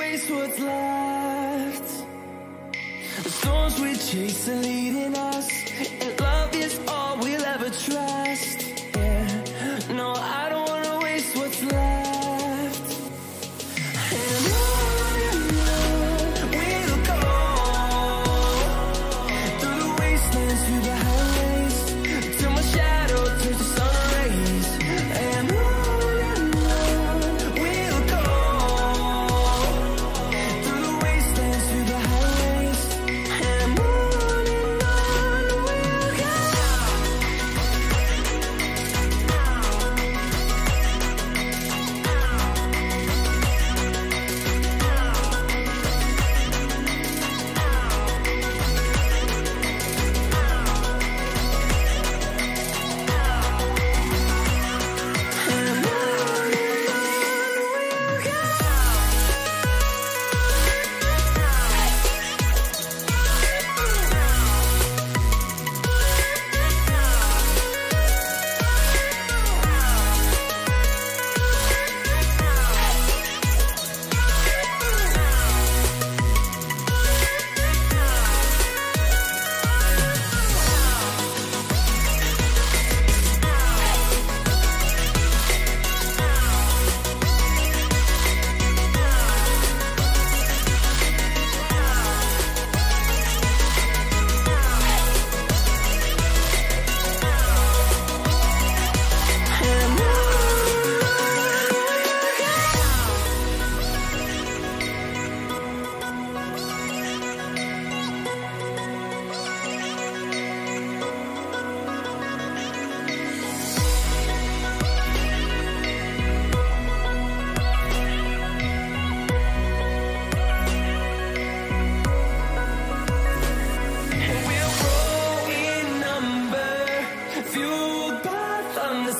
waste what's left. The storms we chase are leading us, and love is all we'll ever trust. Yeah, no, I don't wanna waste what's left. And on we'll go, through the wastelands, through the highways, till my shadow turns to sun rays. And on we'll go, through the wastelands, through the highways. And on we'll go.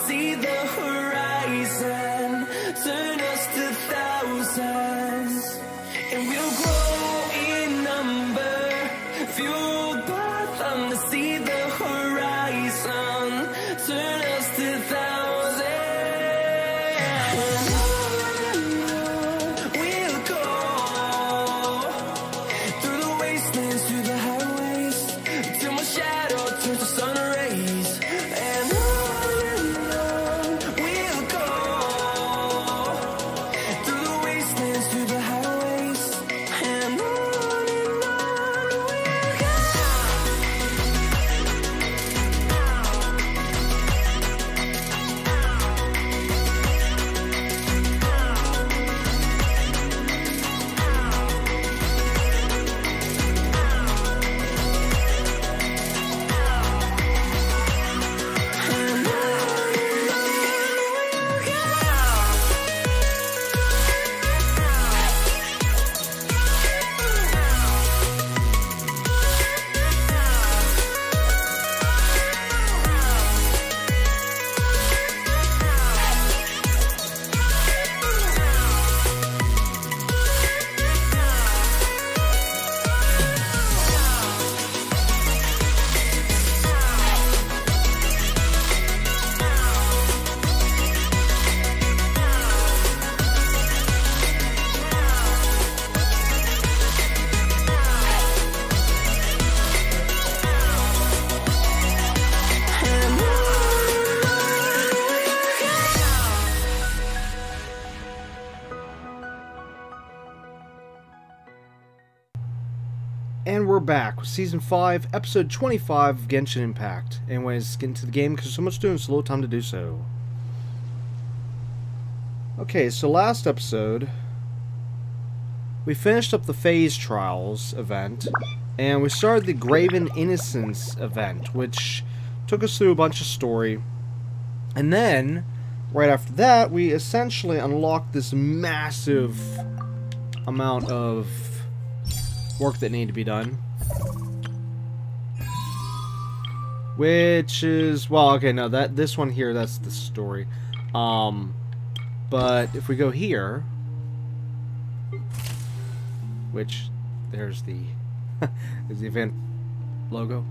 See the horizon, turn us to thousands, and we'll grow in number, fueled by thunder. See the horizon, turn us to thousands, and we'll go through the wastelands, through the highways, till my shadow turns to sun rays. And And we're back with Season 5, Episode 25 of Genshin Impact. Anyways, get into the game because there's so much to do and slow time to do so. Okay, so last episode, we finished up the Phase Trials event, and we started the Graven Innocence event, which took us through a bunch of story. And then, right after that, we essentially unlocked this massive amount of work that needed to be done. Which is, well, okay, no, this one here, that's the story. But if we go here, which there's the there's the event logo.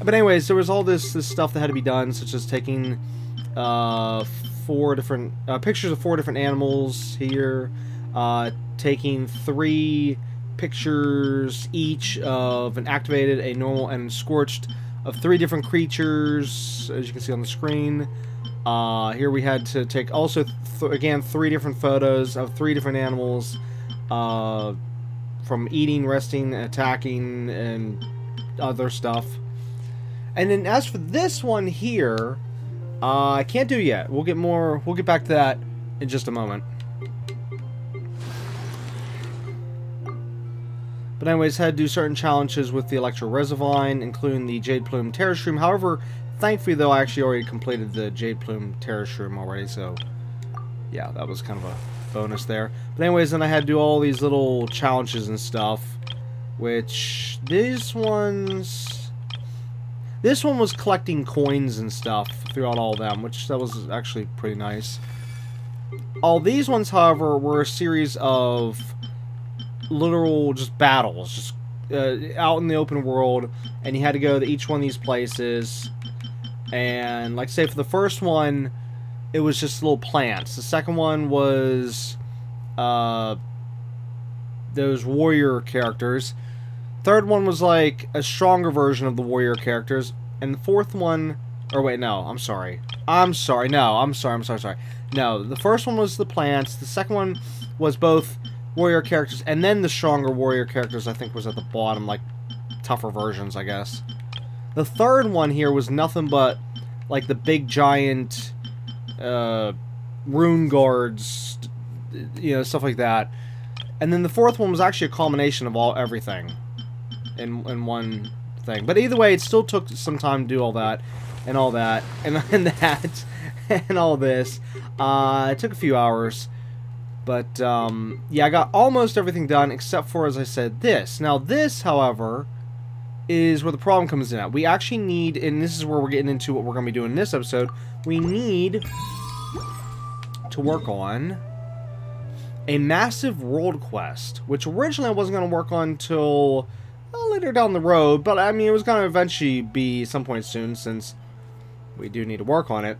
But anyways, there was all this stuff that had to be done, such as taking 4 different pictures of 4 different animals here, taking 3 pictures each of an activated, a normal, and scorched of 3 different creatures, as you can see on the screen. Here we had to take also, again, 3 different photos of 3 different animals, from eating, resting, attacking, and other stuff. And then as for this one here, I can't do yet. We'll get back to that in just a moment. But anyways, had to do certain challenges with the Electro-Reservine, including the Jade Plume Terror Shroom. However, thankfully though, I actually already completed the Jade Plume Terror Shroom already, so yeah, that was kind of a bonus there. But anyways, then I had to do all these little challenges and stuff, which this one was collecting coins and stuff throughout all of them, which that was actually pretty nice. All these ones, however, were a series of literal just battles, just out in the open world, and you had to go to each one of these places. And like say for the first one, it was just little plants. The second one was those warrior characters. Third one was like a stronger version of the warrior characters, and the fourth one, or wait, no, I'm sorry. No, the first one was the plants. The second one was both warrior characters, and then the stronger warrior characters, I think, was at the bottom, like tougher versions, I guess. The third one here was nothing but like the big giant rune guards, you know, stuff like that. And then the fourth one was actually a culmination of everything in one thing. But either way, it still took some time to do all that and all that and that and all this. It took a few hours. But, yeah, I got almost everything done except for, as I said, this. Now, this, however, is where the problem comes in at. We actually need, and this is where we're getting into what we're going to be doing in this episode, we need to work on a massive world quest, which originally I wasn't going to work on until later down the road, but, I mean, it was going to eventually be some point soon, since we do need to work on it.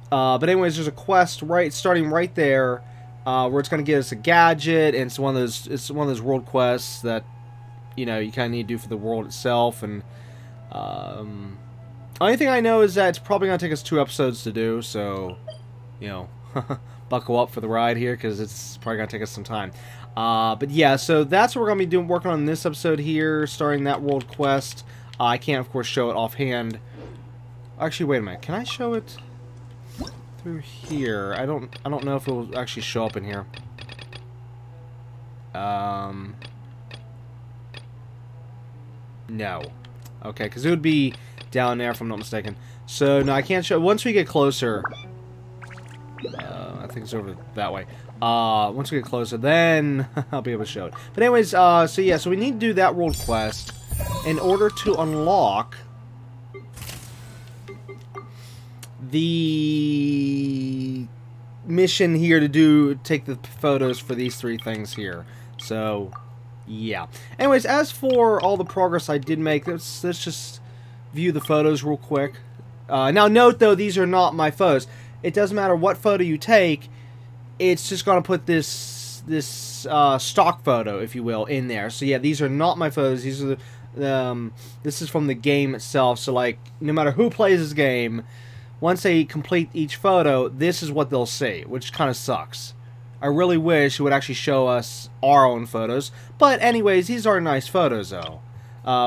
But anyways, there's a quest starting right there, where it's going to get us a gadget, and it's one of those world quests that, you know, you kind of need to do for the world itself. And only thing I know is that it's probably going to take us 2 episodes to do, so, you know, buckle up for the ride here, because it's probably going to take us some time. But yeah, so that's what we're going to be working on in this episode here, starting that world quest. I can't, of course, show it offhand. Actually, wait a minute. Can I show it through here? I don't know if it will actually show up in here. No. Okay, because it would be down there if I'm not mistaken. So, no, I can't show... Once we get closer... I think it's over that way. Once we get closer, then I'll be able to show it. But anyways, so yeah, so we need to do that world quest in order to unlock the mission here to take the photos for these 3 things here. So, yeah. Anyways, as for all the progress I did make, let's just view the photos real quick. Now, note, though, these are not my photos. It doesn't matter what photo you take, it's just going to put this stock photo, if you will, in there. So, yeah, these are not my photos. These are this is from the game itself. So, like, no matter who plays this game, once they complete each photo, this is what they'll see, which kind of sucks. I really wish it would actually show us our own photos. But anyways, these are nice photos, though,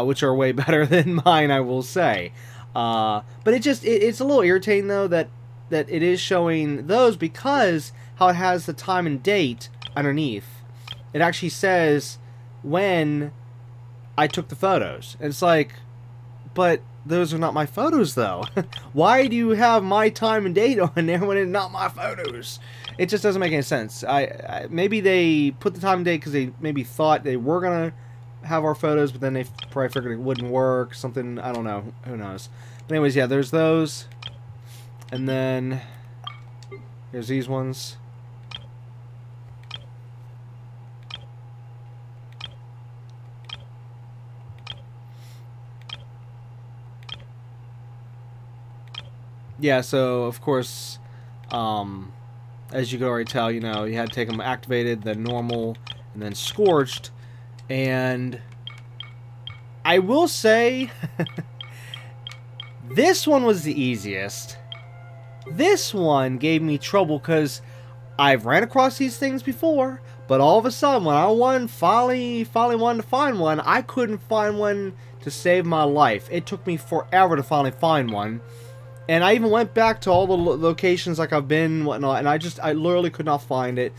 which are way better than mine, I will say. But it's a little irritating, though, that it is showing those, because how it has the time and date underneath. It actually says when I took the photos. And it's like, but those are not my photos, though. Why do you have my time and date on there when it's not my photos? It just doesn't make any sense. Maybe they put the time and date because they maybe thought they were going to have our photos, but then they probably figured it wouldn't work. Something, I don't know. Who knows? But anyways, yeah, there's those. And then there's these ones. Yeah, so, of course, as you can already tell, you know, you had to take them activated, then normal, and then scorched. And I will say, this one was the easiest. This one gave me trouble because I've ran across these things before, but all of a sudden, when I finally wanted to find one, I couldn't find one to save my life. It took me forever to finally find one. And I even went back to all the locations like I've been and whatnot, and I literally could not find it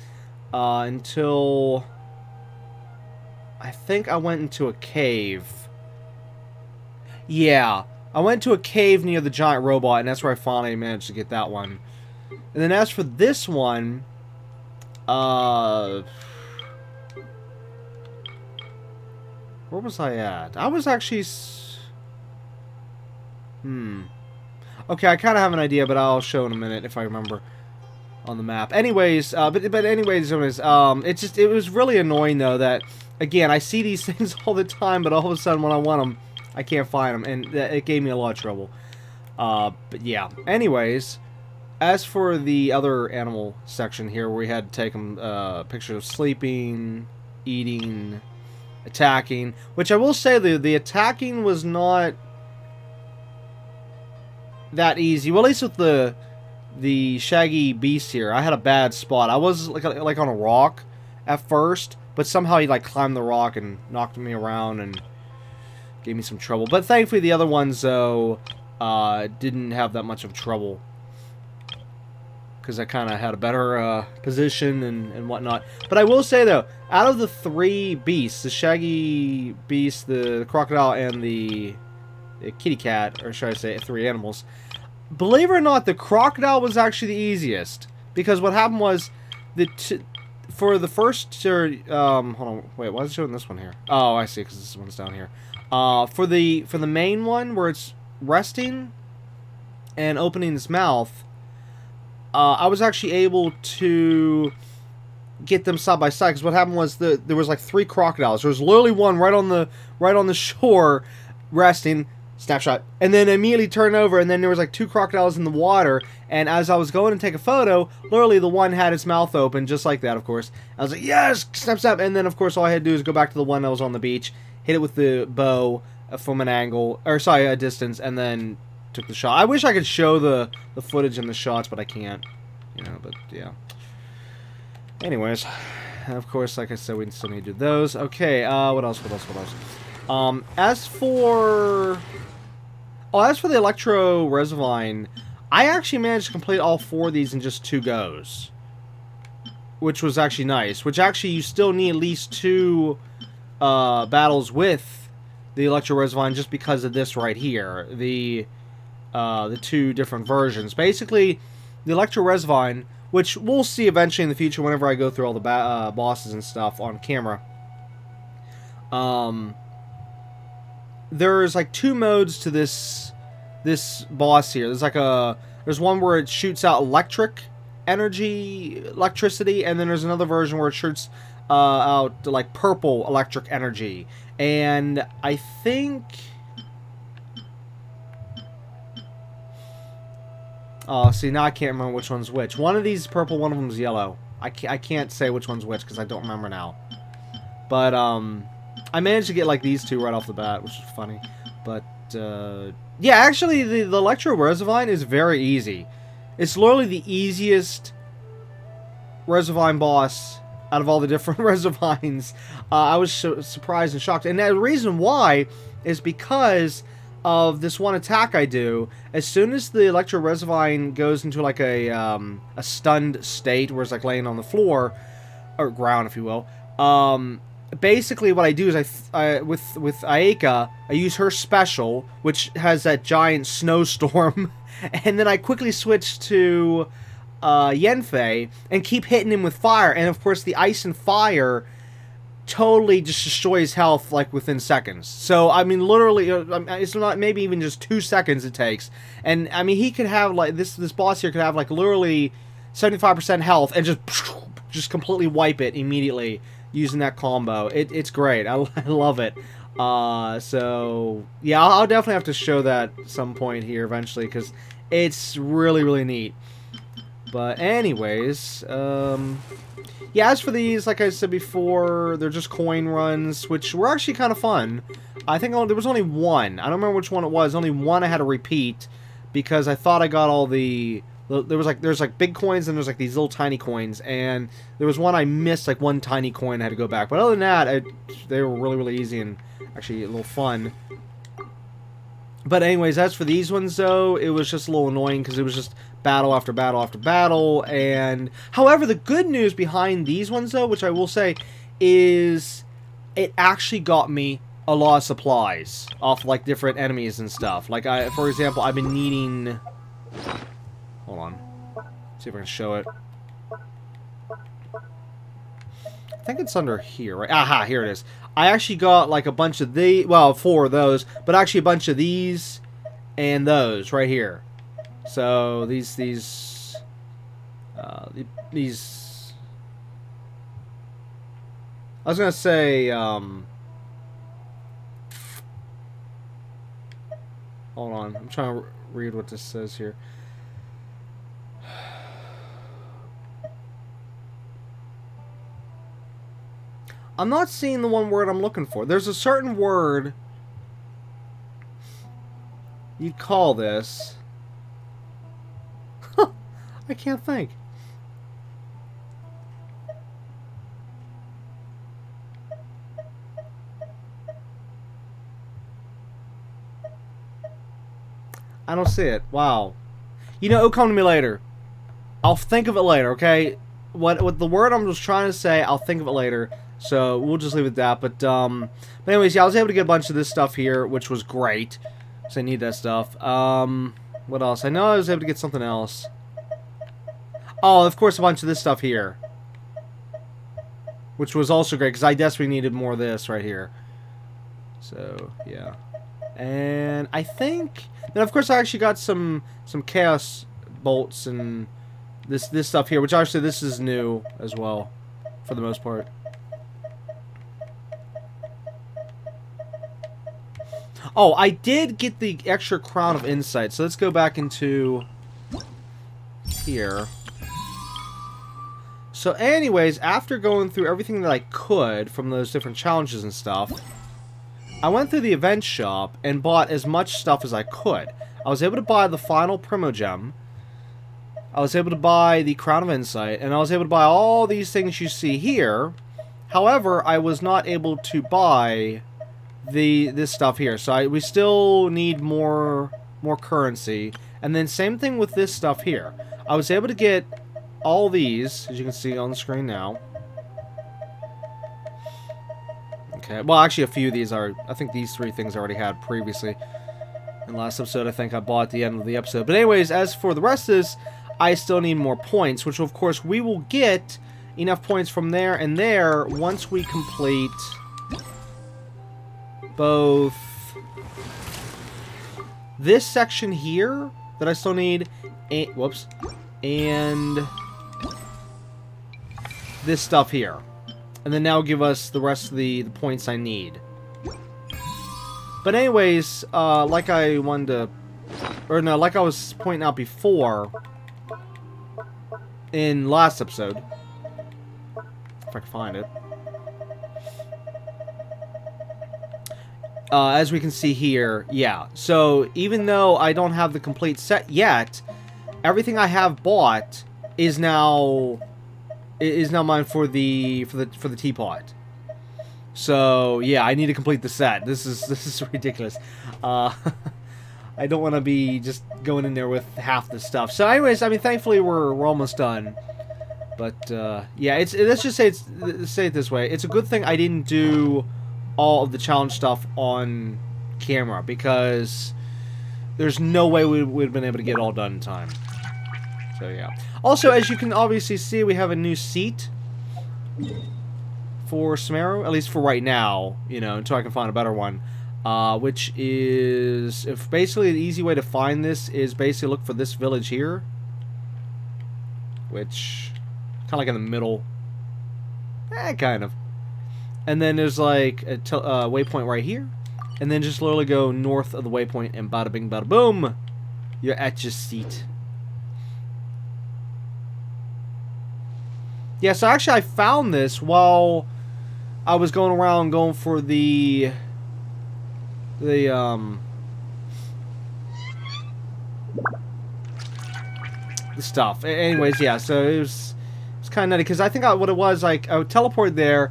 until I think I went into a cave. Yeah, I went to a cave near the giant robot, and that's where I finally managed to get that one. And then as for this one, where was I at? I was actually... Okay, I kind of have an idea, but I'll show in a minute if I remember on the map. Anyways, but anyways, it was really annoying though that, again, I see these things all the time, but all of a sudden when I want them, I can't find them, and it gave me a lot of trouble. But yeah. Anyways, as for the other animal section here, where we had to take them pictures of sleeping, eating, attacking, which I will say the attacking was not that easy. Well, at least with the shaggy beast here, I had a bad spot. I was like on a rock at first, but somehow he like climbed the rock and knocked me around and gave me some trouble. But thankfully the other ones though didn't have that much of trouble, because I kind of had a better position and whatnot. But I will say though, out of the three beasts, the shaggy beast, the crocodile, and the kitty cat, or should I say three animals, believe it or not, the crocodile was actually the easiest, because what happened was for the first hold on, wait, why is it showing this one here? Oh, I see, because this one's down here. For the main one where it's resting and opening its mouth, I was actually able to get them side by side, because what happened was there was like three crocodiles. There was literally one right on the shore resting, snapshot, and then immediately turn over, and then there was like two crocodiles in the water, and as I was going to take a photo, literally the one had its mouth open, just like that, of course. I was like, yes, snap, and then of course all I had to do is go back to the one that was on the beach, hit it with the bow from an angle, or sorry, a distance, and then took the shot. I wish I could show the footage and the shots, but I can't, you know, but yeah. Anyways, of course, like I said, we still need to do those. Okay, what else? As for the Electro-Reservine, I actually managed to complete all four of these in just 2 goes, which was actually nice. Which actually, you still need at least 2 battles with the Electro-Reservine just because of this right here, the 2 different versions. Basically, the Electro-Reservine, which we'll see eventually in the future whenever I go through all the bosses and stuff on camera. There's like 2 modes to this boss here. There's one where it shoots out electricity, and then there's another version where it shoots out like purple electric energy. And I think, oh, see, now I can't remember which one's which. One of these is purple, one of them's yellow. I can't say which one's which because I don't remember now. But I managed to get like these 2 right off the bat, which is funny. But yeah, actually the Electro-Reservine is very easy. It's literally the easiest Reservine boss out of all the different Reservines. I was so surprised and shocked. And the reason why is because of this one attack I do. As soon as the Electro-Reservine goes into like a stunned state, where it's like laying on the floor, or ground if you will, basically what I do is with Ayaka, I use her special, which has that giant snowstorm, and then I quickly switch to Yenfei and keep hitting him with fire, and of course the ice and fire totally just destroys health like within seconds. So I mean, literally, it's not maybe even just 2 seconds it takes, and I mean he could have like this boss here could have like literally 75% health and just completely wipe it immediately using that combo. It's great. I love it. So yeah, I'll definitely have to show that at some point here eventually, because it's really neat. But anyways, yeah, as for these, like I said before, they're just coin runs, which were actually kind of fun. I think there was only one. I don't remember which one it was. Only one I had to repeat because I thought I got all the... There's like big coins and there's like these little tiny coins, and there was one I missed, like one tiny coin I had to go back. But other than that, they were really, really easy and actually a little fun. But anyways, as for these ones though, it was just a little annoying because it was just battle after battle after battle. And however, the good news behind these ones though, which I will say, is it actually got me a lot of supplies off like different enemies and stuff. Like for example, I've been needing... Hold on. See if I can show it. I think it's under here, right? Aha, here it is. I actually got like a bunch of the, well, 4 of those, but actually a bunch of these and those right here. So these I was gonna say, hold on, I'm trying to read what this says here. I'm not seeing the one word I'm looking for. There's a certain word you'd call this. I can't think. I don't see it. Wow. You know, it'll come to me later. I'll think of it later, okay? What the word I'm just trying to say, I'll think of it later. So we'll just leave it at that. But anyways, yeah, I was able to get a bunch of this stuff here, which was great. So I need that stuff. What else? I know I was able to get something else. Oh, of course, a bunch of this stuff here, which was also great because I desperately needed more of this right here. So yeah, and I think then of course I actually got some chaos bolts and this stuff here, which actually this is new as well for the most part. Oh, I did get the extra Crown of Insight, so let's go back into here. So anyways, after going through everything that I could from those different challenges and stuff, I went through the event shop and bought as much stuff as I could. I was able to buy the final Primogem, I was able to buy the Crown of Insight, and I was able to buy all these things you see here. However, I was not able to buy this stuff here, so we still need more currency. And then same thing with this stuff here. I was able to get all these, as you can see on the screen now. Okay, well actually a few of these are, I think these 3 things I already had previously. In the last episode I think I bought at the end of the episode. But anyways, as for the rest of this, I still need more points, which of course we will get enough points from there and there once we complete both this section here that I still need, and, whoops, and this stuff here. And then that will give us the rest of the points I need. But anyways, like I wanted to, or no, like I was pointing out before in last episode, if I can find it. As we can see here, yeah. So even though I don't have the complete set yet, everything I have bought is now mine for the teapot. So yeah, I need to complete the set. This is ridiculous. I don't want to be just going in there with half the stuff. So anyways, I mean, thankfully we're almost done. But yeah, let's just say say it this way. It's a good thing I didn't do all of the challenge stuff on camera, because there's no way we would have been able to get it all done in time. So yeah. Also, as you can obviously see, we have a new seat for Sumeru, at least for right now, you know, until I can find a better one. Which is, if basically the easy way to find this is basically look for this village here, which kind of like in the middle, kind of. And then there's like a waypoint right here, and then just literally go north of the waypoint, and bada bing, bada boom, you're at your seat. Yeah, so actually I found this while I was going around going for the stuff. Anyways, yeah, so it was kind of nutty, because I think what it was, like, I would teleport there,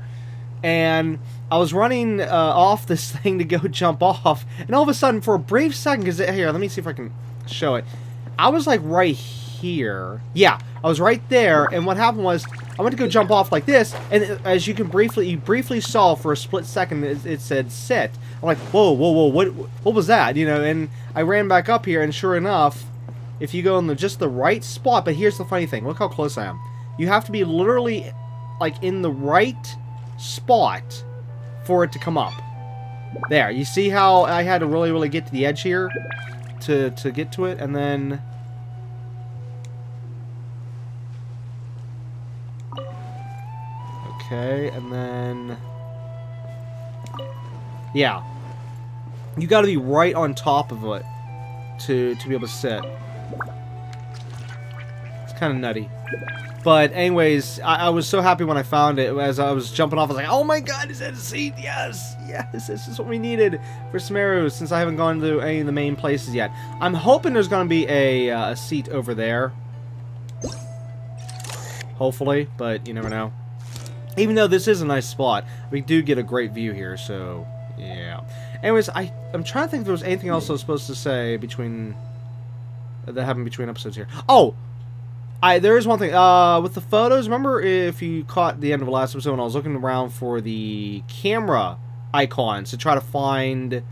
and I was running off this thing to go jump off, and all of a sudden, for a brief second, because, here, let me see if I can show it, I was, like, right here. Yeah, I was right there, and what happened was, I went to go jump off like this, and as you briefly saw for a split second, it said sit. I'm like, whoa, what was that? You know, and I ran back up here, and sure enough, if you go in just the right spot, but here's the funny thing, look how close I am. You have to be literally, like, in the right spot for it to come up. There, you see how I had to really get to the edge here to get to it, and then... Okay, and then... Yeah. You gotta be right on top of it to be able to sit. It's kind of nutty. But anyways, I was so happy when I found it. As I was jumping off, I was like, oh my god, is that a seat? Yes! Yes, this is what we needed for Sumeru, since I haven't gone to any of the main places yet. I'm hoping there's going to be a seat over there. Hopefully, but you never know. Even though this is a nice spot, we do get a great view here, so yeah. Anyways, I'm trying to think if there was anything else I was supposed to say between... that happened between episodes here. Oh! There is one thing, with the photos, remember if you caught the end of the last episode when I was looking around for the camera icons to try to find,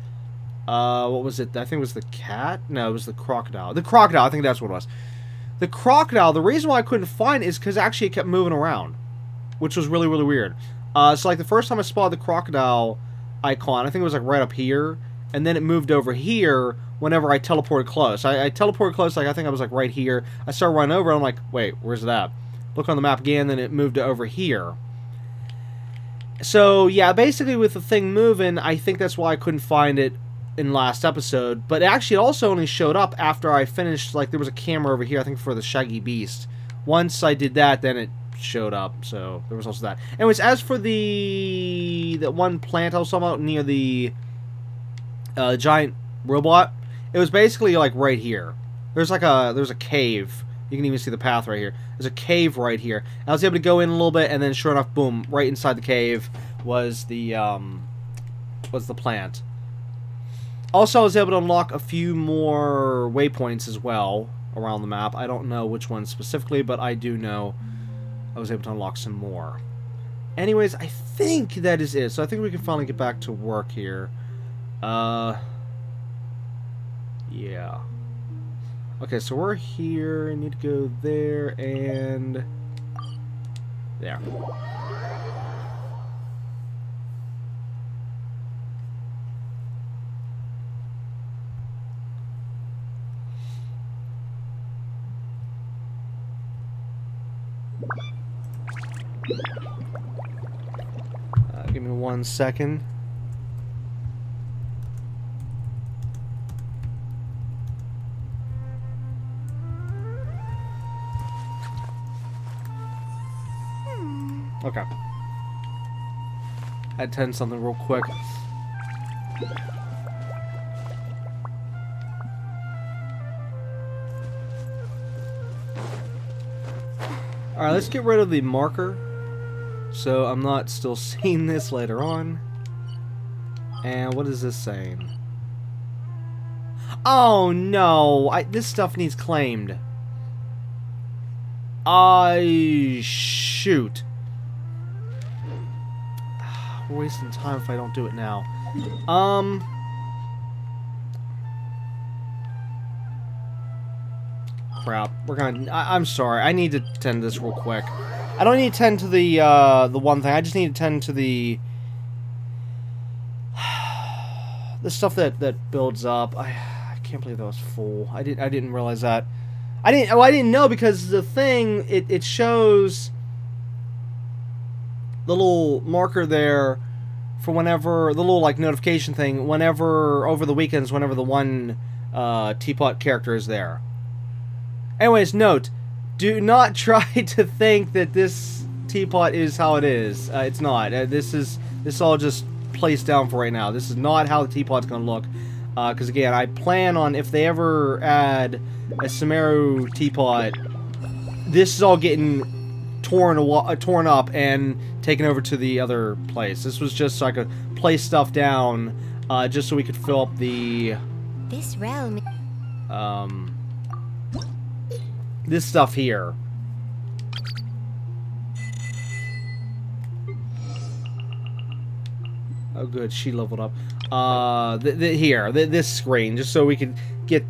what was it? I think it was the cat? No, it was the crocodile. The crocodile, I think that's what it was. The crocodile, the reason why I couldn't find it is because actually it kept moving around, which was really weird. So like the first time I spotted the crocodile icon, I think it was like right up here, and then it moved over here whenever I teleported close. I teleported close, like I think I was like right here. I started running over, and I'm like, wait, where's that? Look on the map again, then it moved to over here. So yeah, basically with the thing moving, I think that's why I couldn't find it in last episode. But actually it also only showed up after I finished, like there was a camera over here, I think for the Shaggy Beast. Once I did that, then it showed up, so there was also that. Anyways, as for that one plant I was talking about near the giant robot, it was basically like right here. There's a cave. You can even see the path right here. There's a cave right here. I was able to go in a little bit, and then sure enough, boom, right inside the cave was the plant. Also, I was able to unlock a few more waypoints as well around the map. I don't know which ones specifically, but I do know I was able to unlock some more. Anyways, I think that is it. So I think we can finally get back to work here. Yeah. Okay, so we're here. I need to go there and there. Give me 1 second. Okay. I'd tend something real quick. Alright, let's get rid of the marker, so I'm not still seeing this later on. And what is this saying? Oh no! This stuff needs claimed. Shoot. We're wasting time if I don't do it now. Crap. We're gonna... I'm sorry. I need to tend to this real quick. I don't need to tend to the one thing. I just need to tend to the stuff that builds up. I can't believe that was full. I didn't realize that. I didn't know, because the thing, it shows the little marker there for whenever, the little like notification thing, whenever, over the weekends, whenever the one teapot character is there. Anyways, note, do not try to think that this teapot is how it is. It's not. This all just placed down for right now. This is not how the teapot's going to look. Because again, I plan on, if they ever add a Sumeru teapot, this is all getting torn up and taken over to the other place. This was just so I could place stuff down, just so we could fill up the This realm. this stuff here. Oh, good, she leveled up. This screen, just so we could get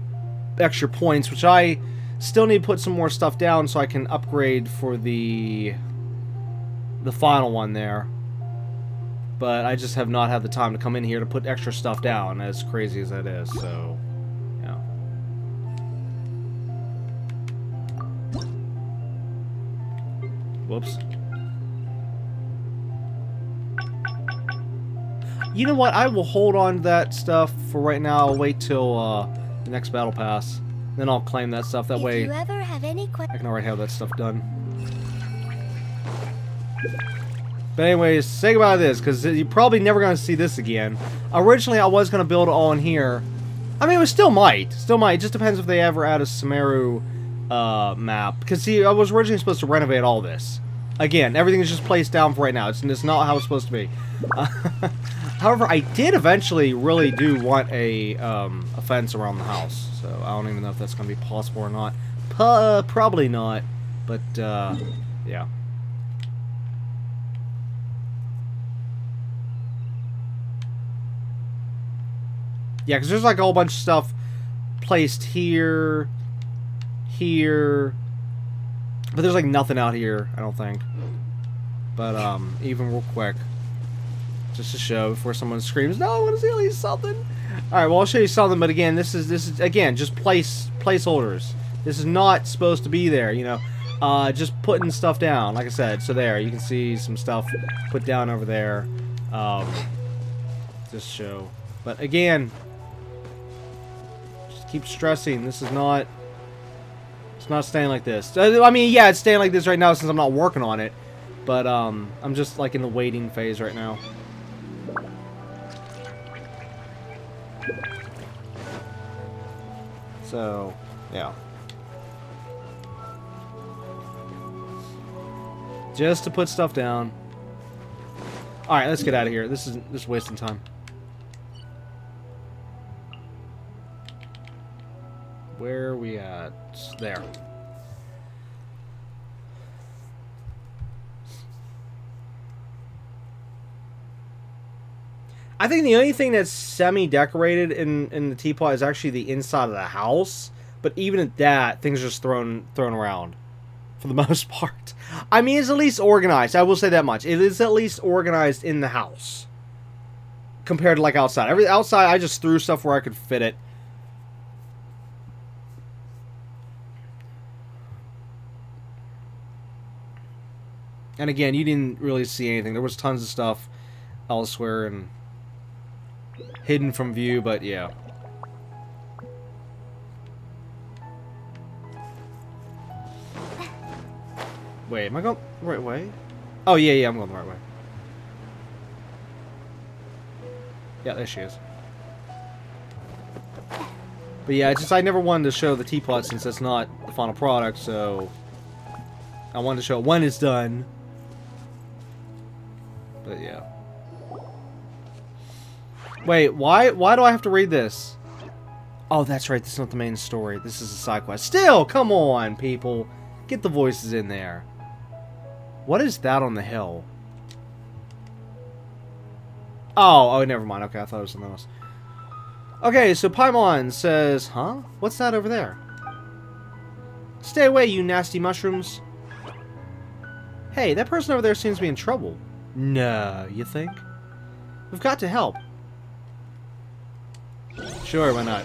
extra points, which I still need to put some more stuff down so I can upgrade for the final one there. But I just have not had the time to come in here to put extra stuff down, as crazy as that is, so, yeah. Whoops. You know what? I will hold on to that stuff for right now. I'll wait till the next battle pass. Then I'll claim that stuff. That way, If you ever have any I can already have that stuff done. But anyways, say goodbye to this, because you're probably never going to see this again. Originally, I was going to build it all in here. I mean, it still might. Still might. It just depends if they ever add a Sumeru map. Because, see, I was originally supposed to renovate all this. Again, everything is just placed down for right now. It's not how it's supposed to be. However, I did eventually really do want a fence around the house. So, I don't even know if that's going to be possible or not. Probably not. But, yeah. Yeah, because there's like a whole bunch of stuff placed here, here, but there's like nothing out here, I don't think. But, even real quick, just to show before someone screams, no, I want to see at least something. Alright, well, I'll show you something, but again, this is again, just placeholders. This is not supposed to be there, you know. Just putting stuff down, like I said. So there, you can see some stuff put down over there. Just show. But again, keep stressing, this is not, it's not staying like this. I mean, yeah, it's staying like this right now since I'm not working on it, but I'm just like in the waiting phase right now. So, yeah. Just to put stuff down. Alright, let's get out of here. This is wasting time. Where are we at? There. I think the only thing that's semi-decorated in the teapot is actually the inside of the house. But even at that, things are just thrown around. For the most part. I mean, it's at least organized. I will say that much. It is at least organized in the house. Compared to like outside. Outside, I just threw stuff where I could fit it. And again, you didn't really see anything. There was tons of stuff elsewhere and hidden from view, but yeah. Wait, am I going the right way? Oh, yeah, I'm going the right way. Yeah, there she is. But yeah, it's just I never wanted to show the teapot since that's not the final product, so I wanted to show it when it's done. But yeah. Wait, why do I have to read this? Oh, that's right, this is not the main story. This is a side quest. Still, come on, people. Get the voices in there. What is that on the hill? Oh, never mind. Okay, I thought it was something else. Okay, so Paimon says, huh? What's that over there? Stay away, you nasty mushrooms. Hey, that person over there seems to be in trouble. No, you think? We've got to help. Sure, why not?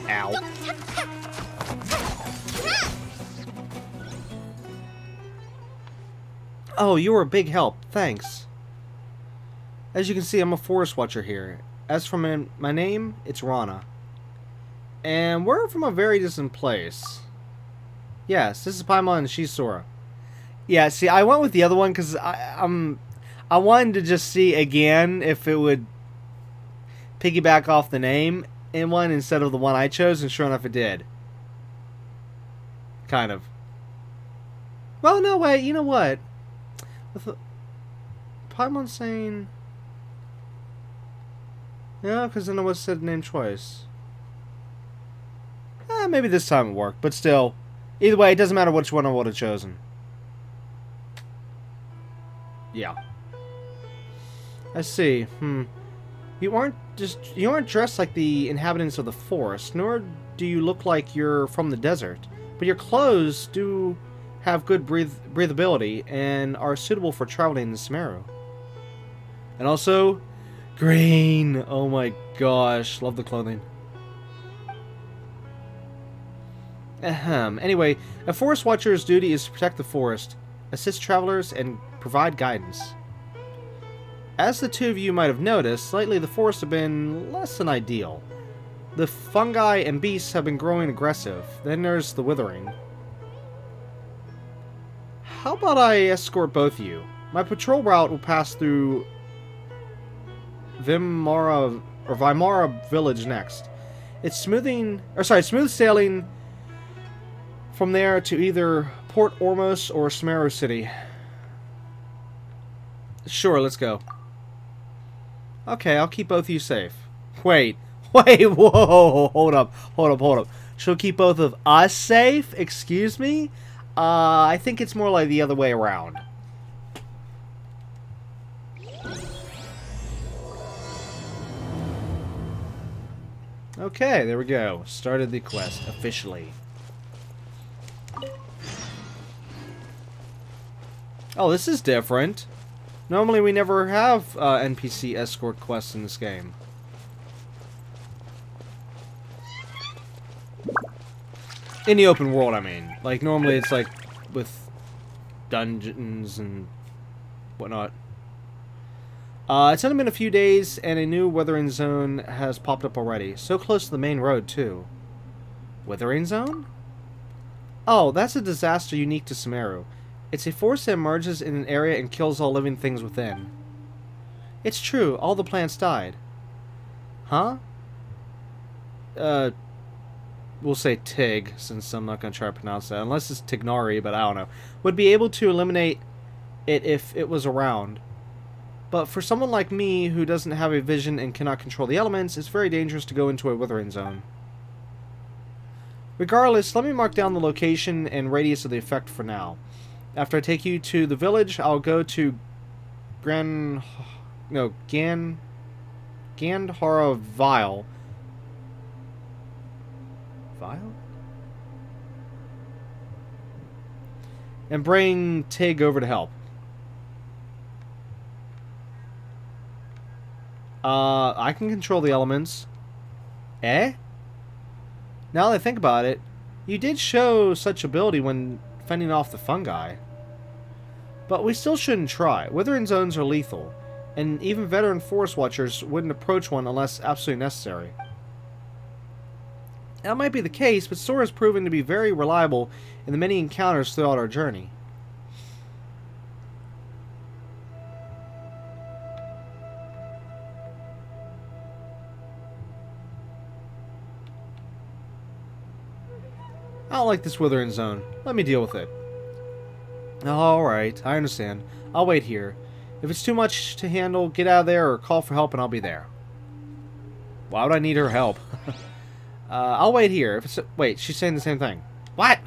Ow. Oh, you were a big help. Thanks. As you can see, I'm a forest watcher here. As for my name, it's Rana. And we're from a very distant place. Yes, this is Paimon and she's Sora. Yeah, see, I went with the other one because I wanted to just see again if it would piggyback off the name in one instead of the one I chose, and sure enough it did. Kind of. Well, no, wait, you know what? With Paimon saying... Yeah, because then it was said name twice. Maybe this time it worked, but still. Either way, it doesn't matter which one I would have chosen. Yeah. I see. You aren't dressed like the inhabitants of the forest, nor do you look like you're from the desert. But your clothes do have good breathability and are suitable for traveling in Sumeru. And also, green. Oh my gosh, love the clothing. Anyway, a forest watcher's duty is to protect the forest, assist travelers, and provide guidance. As the two of you might have noticed, lately the forests have been less than ideal. The fungi and beasts have been growing aggressive. Then there's the withering. How about I escort both of you? My patrol route will pass through Vimara village next. It's smooth sailing from there to either Port Ormos or Sumeru City. Sure, let's go. Okay, I'll keep both of you safe. Wait, whoa, hold up. She'll keep both of us safe? Excuse me? I think it's more like the other way around. Okay, there we go. Started the quest officially. Oh, this is different. Normally we never have NPC escort quests in this game. In the open world, I mean. Like, normally it's like with dungeons and whatnot. It's only been a few days, and a new weathering zone has popped up already. So close to the main road, too. Weathering zone? Oh, that's a disaster unique to Sumeru. It's a force that emerges in an area and kills all living things within. It's true, all the plants died. Huh? We'll say Tig, since I'm not going to try to pronounce that. Unless it's Tignari, but I don't know. Would be able to eliminate it if it was around. But for someone like me, who doesn't have a vision and cannot control the elements, it's very dangerous to go into a withering zone. Regardless, let me mark down the location and radius of the effect for now. After I take you to the village, I'll go to Gandhara Vile. Vile? And bring Tig over to help. I can control the elements. Eh? Now that I think about it, you did show such ability when fending off the fungi. But we still shouldn't try. Withering zones are lethal, and even veteran forest watchers wouldn't approach one unless absolutely necessary. That might be the case, but Sora has proven to be very reliable in the many encounters throughout our journey. I don't like this withering zone. Let me deal with it. Alright, I understand. I'll wait here. If it's too much to handle, get out of there or call for help and I'll be there. Why would I need her help? I'll wait here. If it's wait, she's saying the same thing. What?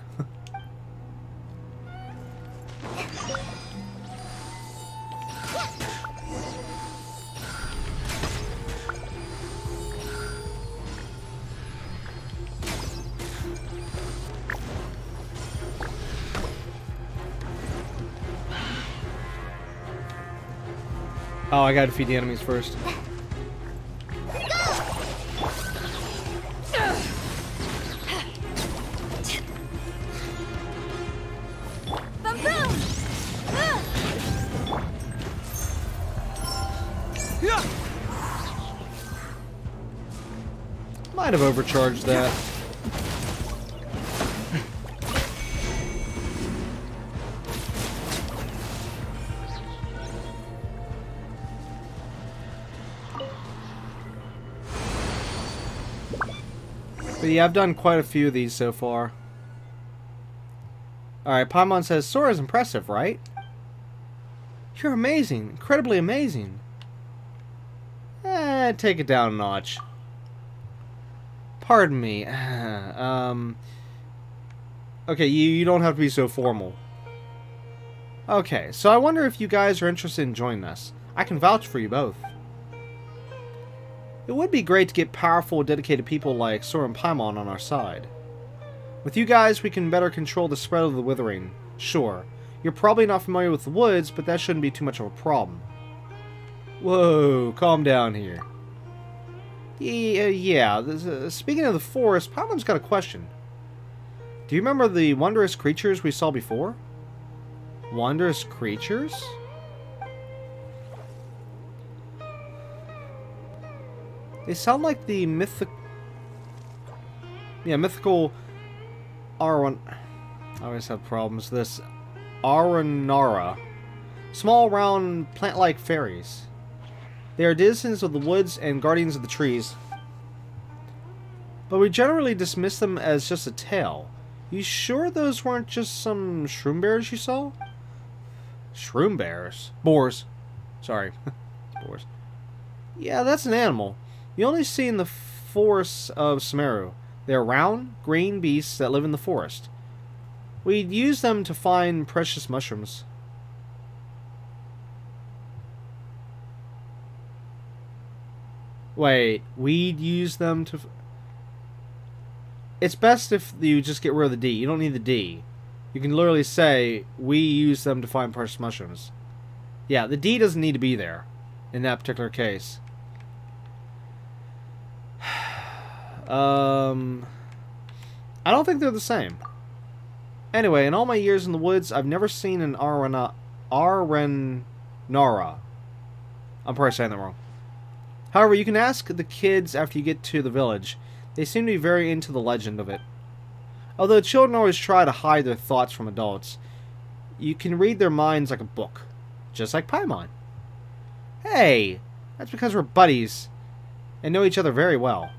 Oh, I gotta defeat the enemies first. Might have overcharged that. But yeah, I've done quite a few of these so far. Alright, Paimon says, Sora's impressive, right? You're amazing. Incredibly amazing. Take it down a notch. Pardon me. Okay, you don't have to be so formal. Okay, so I wonder if you guys are interested in joining us. I can vouch for you both. It would be great to get powerful, dedicated people like Sora and Paimon on our side. With you guys, we can better control the spread of the withering. Sure, you're probably not familiar with the woods, but that shouldn't be too much of a problem. Whoa, calm down here. Yeah, speaking of the forest, Paimon's got a question. Do you remember the wondrous creatures we saw before? Wondrous creatures? They sound like the mythical Aran... I always have problems with this. Aranara. Small, round, plant-like fairies. They are denizens of the woods and guardians of the trees. But we generally dismiss them as just a tale. You sure those weren't just some shroom bears you saw? Shroom bears? Boars. Sorry. Boars. Yeah, that's an animal. You only see in the forests of Sumeru. They are round, green beasts that live in the forest. We'd use them to find precious mushrooms. Wait, we'd use them to... It's best if you just get rid of the D. You don't need the D. You can literally say, we use them to find precious mushrooms. Yeah, the D doesn't need to be there in that particular case. I don't think they're the same. Anyway, in all my years in the woods, I've never seen an Aranara. I'm probably saying that wrong. However, you can ask the kids after you get to the village. They seem to be very into the legend of it. Although children always try to hide their thoughts from adults, you can read their minds like a book. Just like Paimon. Hey! That's because we're buddies and know each other very well.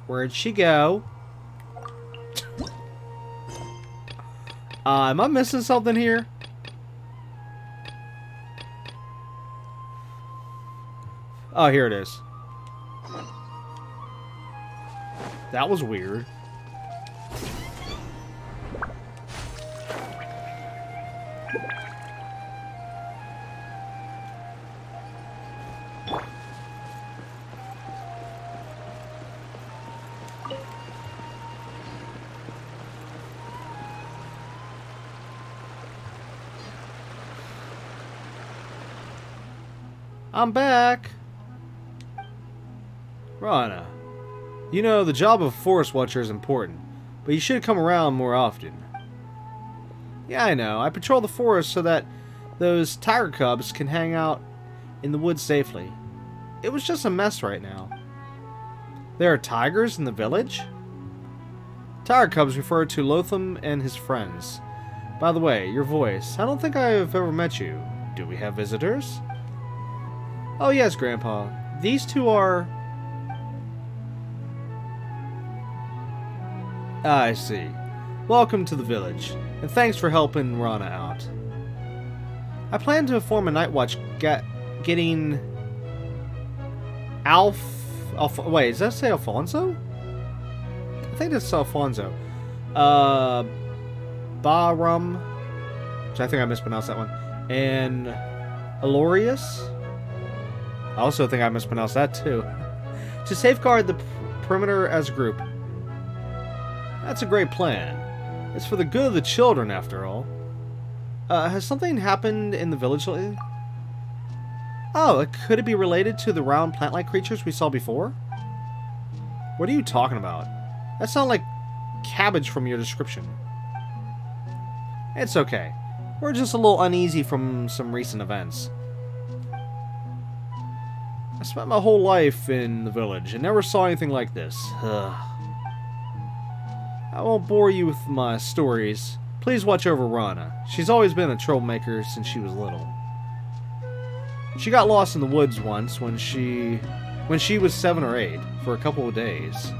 Where'd she go? Am I missing something here? Oh, here it is. That was weird. I'm back. Rana, you know, the job of a forest watcher is important, but you should come around more often. Yeah, I know. I patrol the forest so that those tiger cubs can hang out in the woods safely. It was just a mess right now. There are tigers in the village? Tiger cubs refer to Lotham and his friends. By the way, your voice. I don't think I've ever met you. Do we have visitors? Oh yes, Grandpa. These two are... I see. Welcome to the village, and thanks for helping Rana out. I plan to form a night watch getting... Wait, does that say Alfonso? I think that's Alfonso. Barum, which I think I mispronounced that one, and Alorius. I also think I mispronounced that too. To safeguard the perimeter as a group. That's a great plan. It's for the good of the children, after all. Has something happened in the village lately? Oh, could it be related to the round plant-like creatures we saw before? What are you talking about? That sounds like cabbage from your description. It's okay. We're just a little uneasy from some recent events. I spent my whole life in the village and never saw anything like this. Ugh. I won't bore you with my stories. Please watch over Rana. She's always been a troublemaker since she was little. She got lost in the woods once when she was 7 or 8 for a couple of days.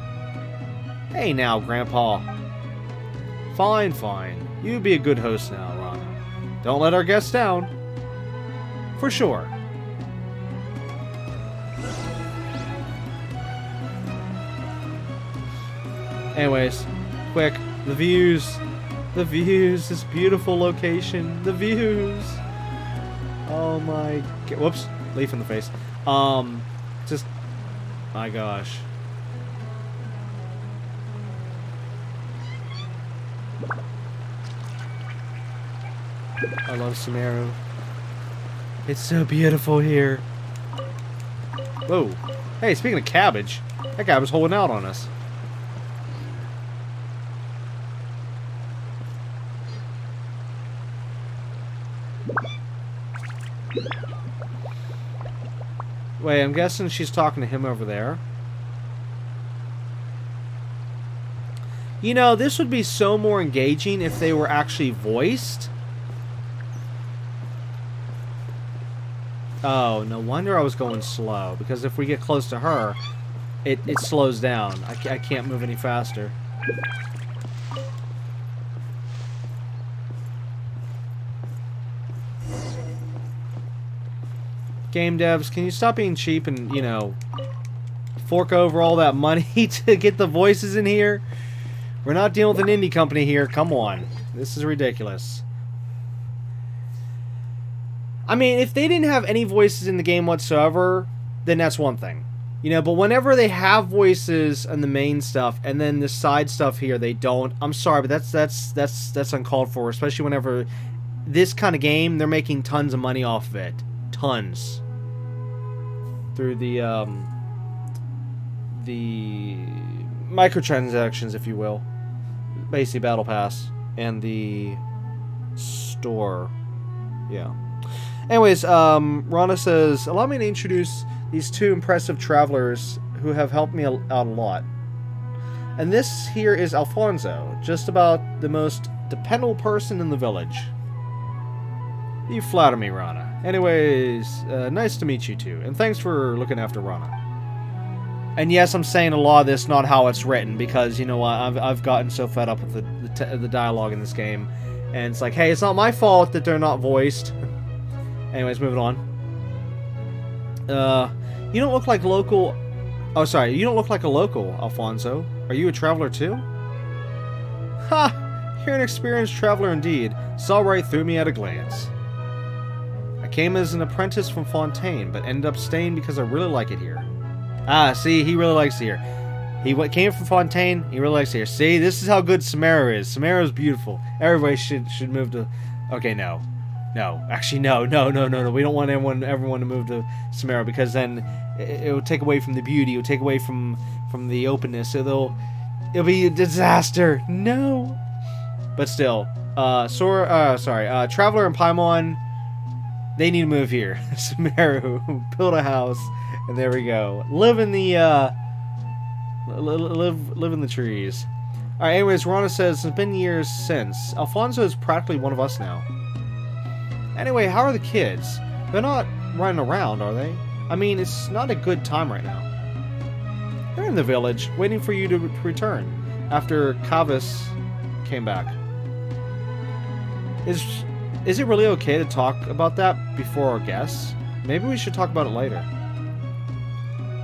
Hey now, Grandpa. Fine, fine. You be a good host now, Rana. Don't let our guests down. For sure. Anyways, quick, the views, this beautiful location, the views. Oh my, whoops, leaf in the face. Just, my gosh. I love Sumeru. It's so beautiful here. Whoa. Hey, speaking of cabbage, that guy was holding out on us. Wait, I'm guessing she's talking to him over there. You know, this would be so more engaging if they were actually voiced. Oh, no wonder I was going slow. Because if we get close to her, it slows down. I can't move any faster. Game devs, can you stop being cheap and, you know, fork over all that money to get the voices in here? We're not dealing with an indie company here. Come on. This is ridiculous. I mean, if they didn't have any voices in the game whatsoever, then that's one thing. You know, but whenever they have voices in the main stuff and then the side stuff here they don't, I'm sorry, but that's uncalled for, especially whenever this kind of game, they're making tons of money off of it. Tons. Through the microtransactions, if you will. Basically Battle Pass and the store. Yeah. Anyways, Rana says, allow me to introduce these two impressive travelers who have helped me out a lot. And this here is Alfonso, just about the most dependable person in the village. You flatter me, Rana. Anyways, nice to meet you two, and thanks for looking after Rana. And yes, I'm saying a lot of this not how it's written, because, you know what, I've gotten so fed up with the dialogue in this game, and it's like, hey, it's not my fault that they're not voiced. Anyways, moving on. You don't look like local... Oh, sorry, you don't look like a local, Alfonso. Are you a traveler too? Ha! You're an experienced traveler indeed. Saw right through me at a glance. I came as an apprentice from Fontaine, but ended up staying because I really like it here. Ah, see, he really likes it here. He came from Fontaine, he really likes it here. See, this is how good Sumeru is. Sumeru is beautiful. Everybody should move to... Okay, no. No, actually, no. We don't want everyone to move to Sumeru, because then it will take away from the beauty. It will take away from the openness. So it'll be a disaster. No. But still, Traveler and Paimon, they need to move here. Sumeru, build a house, and there we go. Live in the live in the trees. All right. Anyways, Rana says it's been years since. Alfonso is practically one of us now. Anyway, how are the kids? They're not running around, are they? I mean, it's not a good time right now. They're in the village, waiting for you to return, after Kavis came back. Is it really okay to talk about that before our guests? Maybe we should talk about it later.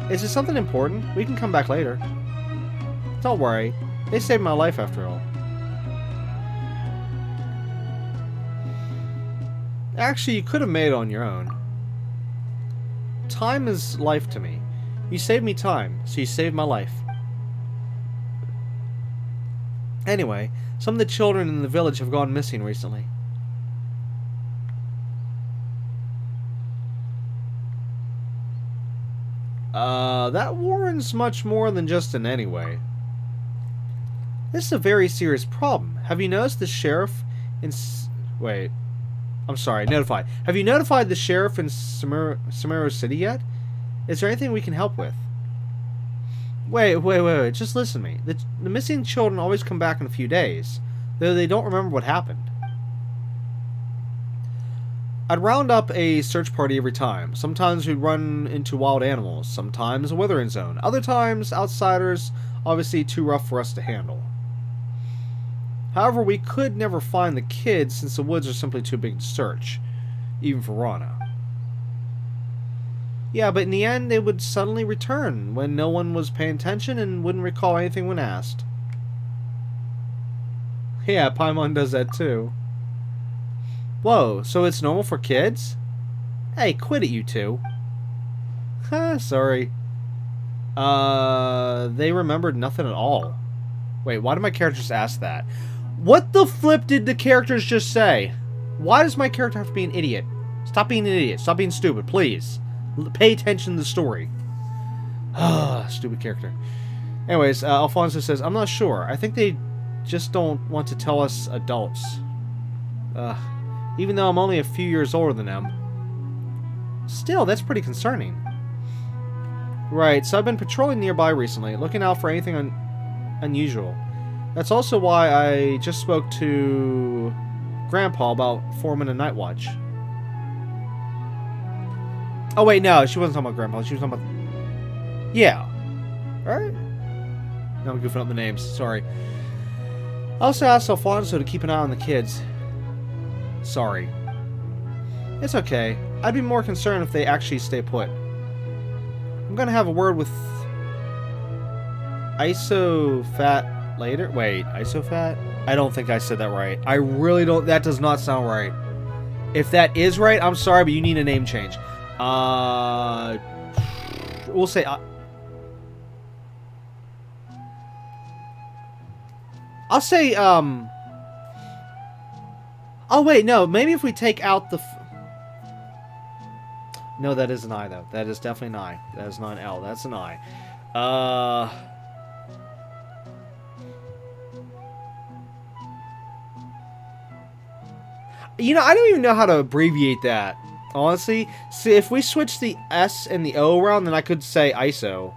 Is it something important? We can come back later. Don't worry, they saved my life after all. Actually, you could have made it on your own. Time is life to me. You saved me time, so you saved my life. Anyway, some of the children in the village have gone missing recently. That warrants much more than just an anyway. This is a very serious problem. Have you noticed the sheriff in... Wait. I'm sorry, notified. Have you notified the sheriff in Sumeru City yet? Is there anything we can help with? Wait. Just listen to me. The missing children always come back in a few days, though they don't remember what happened. I'd round up a search party every time. Sometimes we'd run into wild animals, sometimes a withering zone. Other times, outsiders, obviously too rough for us to handle. However, we could never find the kids since the woods are simply too big to search, even for Rana. Yeah, but in the end, they would suddenly return when no one was paying attention and wouldn't recall anything when asked. Yeah, Paimon does that too. Whoa, so it's normal for kids? Hey, quit it, you two. Sorry. They remembered nothing at all. Wait, why did my character just ask that? What the flip did the characters just say? Why does my character have to be an idiot? Stop being an idiot. Stop being stupid, please. Pay attention to the story. Stupid character. Anyways, Alfonso says, I'm not sure. I think they just don't want to tell us adults. Even though I'm only a few years older than them. Still, that's pretty concerning. Right, so I've been patrolling nearby recently, looking out for anything unusual. That's also why I just spoke to Grandpa about forming a night watch. Oh wait, no, she wasn't talking about Grandpa, she was talking about... Yeah. Right? Now I'm goofing up the names, sorry. I also asked Alfonso to keep an eye on the kids. Sorry. It's okay. I'd be more concerned if they actually stay put. I'm gonna have a word with Isofat later. Wait, Isofat? I don't think I said that right. I really don't. That does not sound right. If that is right, I'm sorry, but you need a name change. We'll say... I'll say, Oh, wait, no. Maybe if we take out the... No, that is an I, though. That is definitely an I. That is not an L. That's an I. You know, I don't even know how to abbreviate that. Honestly. See, if we switch the S and the O around, then I could say ISO.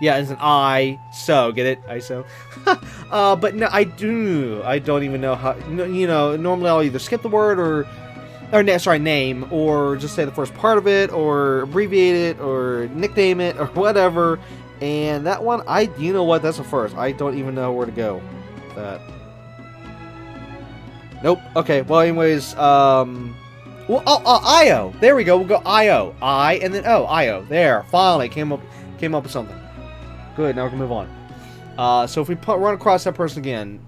Yeah, it's an I, so, get it? ISO? But no, I don't even know how, you know, normally I'll either skip the word or name, or just say the first part of it, or abbreviate it, or nickname it, or whatever, and that one, you know what, that's a first. I don't even know where to go with that. Nope, okay, well, anyways, IO, there we go, we'll go IO, I, and then O, IO, there, finally, came up with something. Good, now we can move on. So if we run across that person again,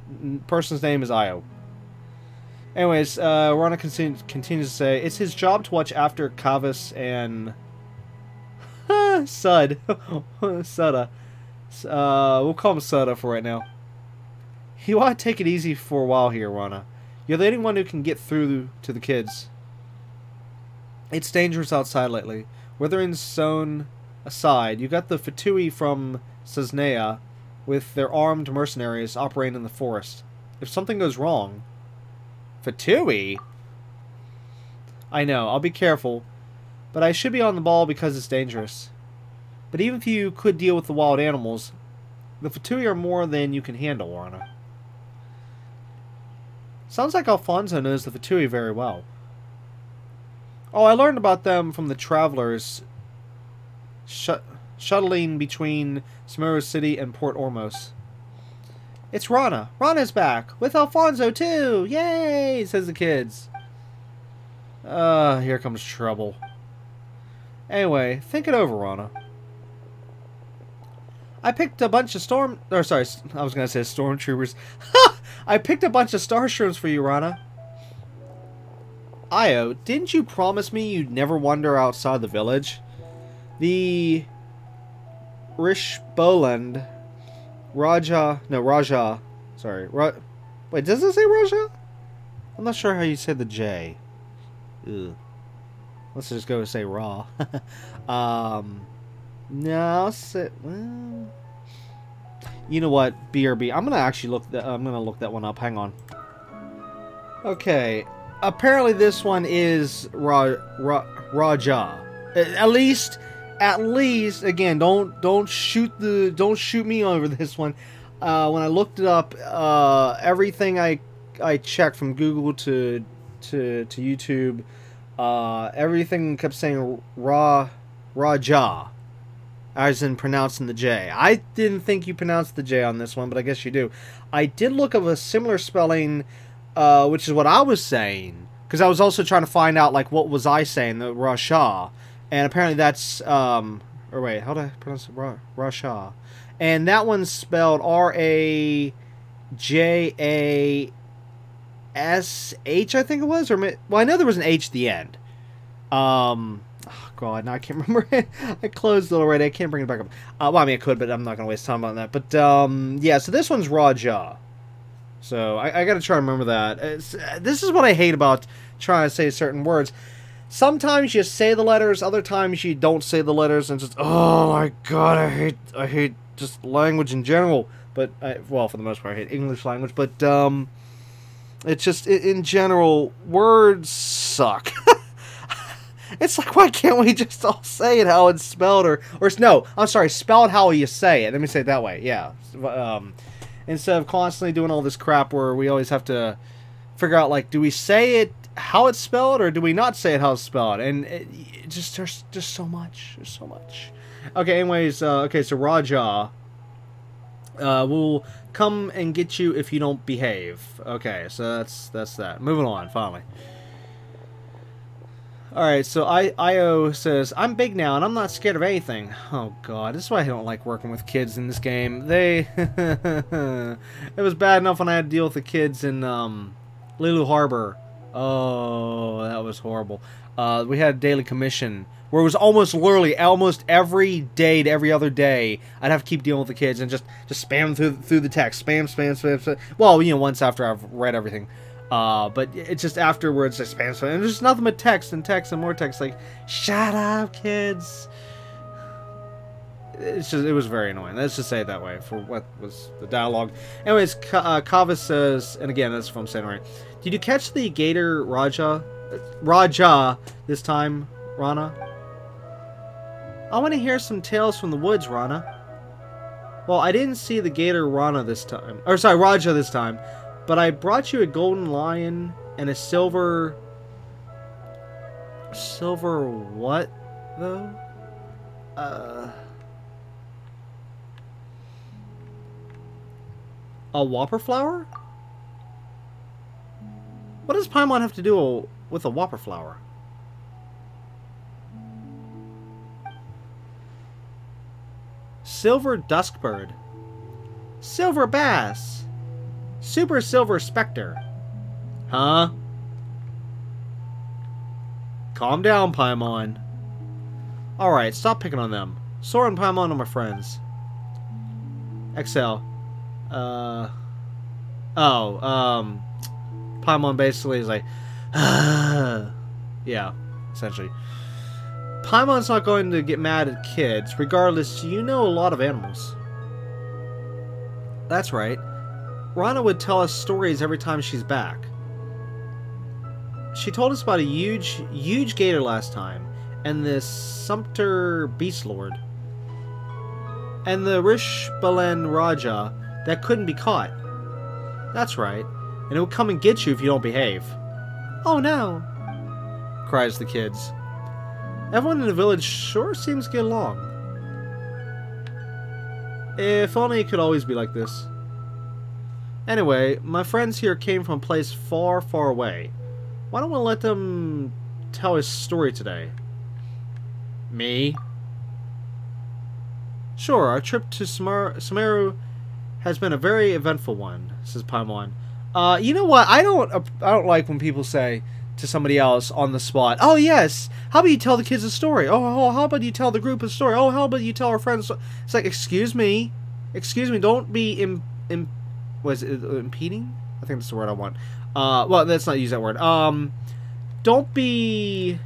person's name is Io. Anyways, Rana continues to say, it's his job to watch after Kavis and... Sud. Suda. We'll call him Suda for right now. You ought to take it easy for a while here, Rana. You're the only one who can get through to the kids. It's dangerous outside lately. Withering Zone aside, you got the Fatui from Cesnea with their armed mercenaries operating in the forest. If something goes wrong... Fatui? I know, I'll be careful, but I should be on the ball because it's dangerous. But even if you could deal with the wild animals, the Fatui are more than you can handle, Rana. Sounds like Alfonso knows the Fatui very well. Oh, I learned about them from the travelers shuttling between Sumeru City and Port Ormos. It's Rana. Rana's back. With Alfonso, too. Yay, says the kids. Here comes trouble. Anyway, think it over, Rana. I picked a bunch of I was gonna say stormtroopers. I picked a bunch of star shrooms for you, Rana. Io, didn't you promise me you'd never wander outside the village? The Rishboland Raja, sorry, wait, does it say Raja? I'm not sure how you say the J. Ugh. Let's just go say raw. No, I'll say, well, you know what? BRB. I'm gonna actually look that. I'm gonna look that one up. Hang on. Okay. Apparently, this one is Raja. At least. Again, don't shoot me over this one. When I looked it up, everything I checked from Google to YouTube, everything kept saying Raja. As in pronouncing the J. I didn't think you pronounced the J on this one, but I guess you do. I did look up a similar spelling, which is what I was saying, because I was also trying to find out, like, what was I saying, the Rasha, and apparently that's, or wait, how do I pronounce it? Rasha. And that one's spelled Rajash, I think it was, or, well, I know there was an H at the end. Oh, God, now I can't remember it. I closed it already. I can't bring it back up. Well, I mean, I could, but I'm not going to waste time on that. But, yeah, so this one's Raja. So, I got to try to remember that. This is what I hate about trying to say certain words. Sometimes you say the letters, other times you don't say the letters, and just, oh, my God, I hate just language in general. But, well, for the most part, I hate English language. But, it's just, in general, words suck. It's like, why can't we just all say it how it's spelled, or no, I'm sorry, spell it how you say it. Let me say it that way, yeah. Instead of constantly doing all this crap where we always have to figure out, like, do we say it how it's spelled, or do we not say it how it's spelled? And there's just so much. There's so much. Okay, anyways, okay, so Raja will come and get you if you don't behave. Okay, so that's that. Moving on, finally. Alright, so Io says, I'm big now, and I'm not scared of anything. Oh, God, this is why I don't like working with kids in this game. It was bad enough when I had to deal with the kids in, Lulu Harbor. Oh, that was horrible. We had a daily commission, where it was almost literally, almost every day to every other day, I'd have to keep dealing with the kids, and just spam through the text. Spam. Well, you know, once after I've read everything. But it's just afterwards I spam, and there's nothing but text and text and more text, like, shut up, kids. It was very annoying. Let's just say it that way for what was the dialogue. Anyways, Kava says, and again, that's if I'm saying it right. Did you catch the gator Raja this time, Rana? I want to hear some tales from the woods, Rana. Well, I didn't see the gator Rana this time, or sorry, Raja this time. But I brought you a golden lion and a silver... Silver what, though? A whopper flower? What does Paimon have to do with a whopper flower? Silver duskbird. Silver bass. Super Silver Spectre. Huh? Calm down, Paimon. Alright, stop picking on them. Sora and Paimon are my friends. Excel. Paimon basically is like, yeah, essentially. Paimon's not going to get mad at kids. Regardless, you know a lot of animals. That's right. Rana would tell us stories every time she's back. She told us about a huge gator last time, and this Sumpter Beast Lord, and the Rishbalen Raja that couldn't be caught. That's right, and it will come and get you if you don't behave. Oh no, cries the kids. Everyone in the village sure seems to get along. If only it could always be like this. Anyway, my friends here came from a place far, far away. Why don't we let them tell his story today? Me? Sure, our trip to Sumeru has been a very eventful one, says Paimon. You know what? I don't like when people say to somebody else on the spot, oh yes, how about you tell the kids a story? Oh, how about you tell the group a story? Oh, how about you tell our friends? It's like, excuse me, don't be impeding? I think that's the word I want. Well, let's not use that word. Don't be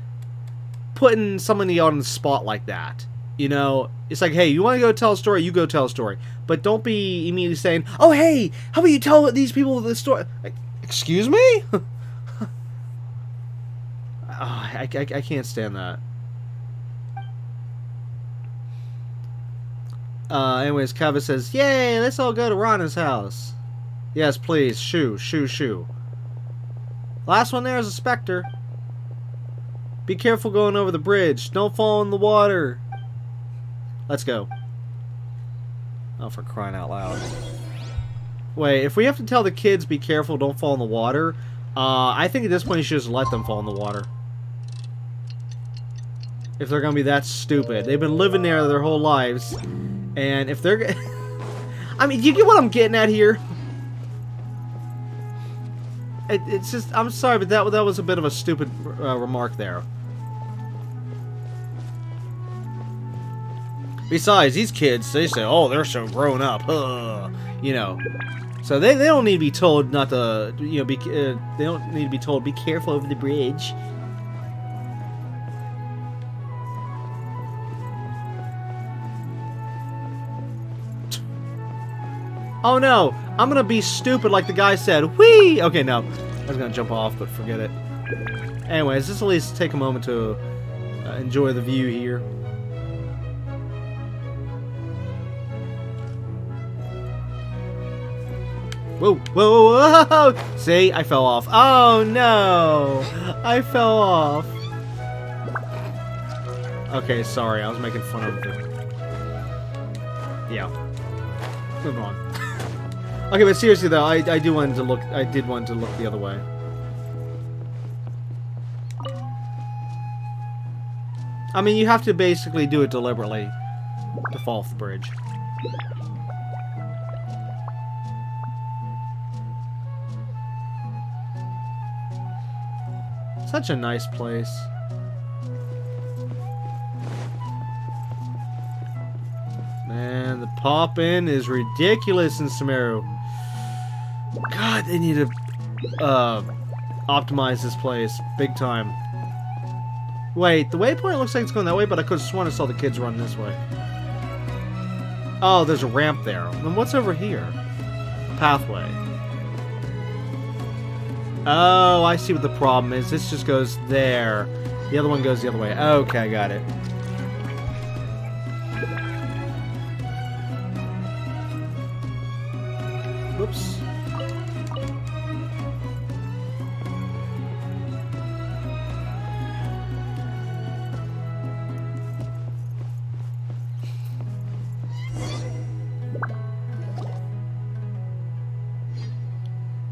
putting somebody on the spot like that. You know, it's like, hey, you want to go tell a story, you go tell a story. But don't be immediately saying, oh, hey, how about you tell these people the story? Like, excuse me? I can't stand that. Anyways, Kava says, yay, let's all go to Rana's house. Yes, please. Shoo, shoo, shoo. Last one there is a specter. Be careful going over the bridge. Don't fall in the water. Let's go. Oh, for crying out loud. Wait, if we have to tell the kids be careful, don't fall in the water, I think at this point you should just let them fall in the water. If they're gonna be that stupid. They've been living there their whole lives. And if they're... I mean, do you get what I'm getting at here? It's just... I'm sorry, but that was a bit of a stupid remark there. Besides, these kids, they say, oh, they're so grown up. You know. So they don't need to be told not to... You know, they don't need to be told, be careful over the bridge. Oh no, I'm gonna be stupid like the guy said. Whee! Okay, no. I was gonna jump off, but forget it. Anyways, just at least take a moment to enjoy the view here. Whoa, whoa, whoa! See, I fell off. Oh no! I fell off. Okay, sorry, I was making fun of it. Yeah. Move on. Okay, but seriously though, I did want to look the other way. I mean, you have to basically do it deliberately to fall off the bridge. Such a nice place. Man, the pop-in is ridiculous in Sumeru. God, they need to optimize this place big time. Wait, the waypoint looks like it's going that way, but I could have sworn I saw the kids run this way. Oh, there's a ramp there. Then what's over here? Pathway. Oh, I see what the problem is. This just goes there. The other one goes the other way. Okay, I got it. Whoops.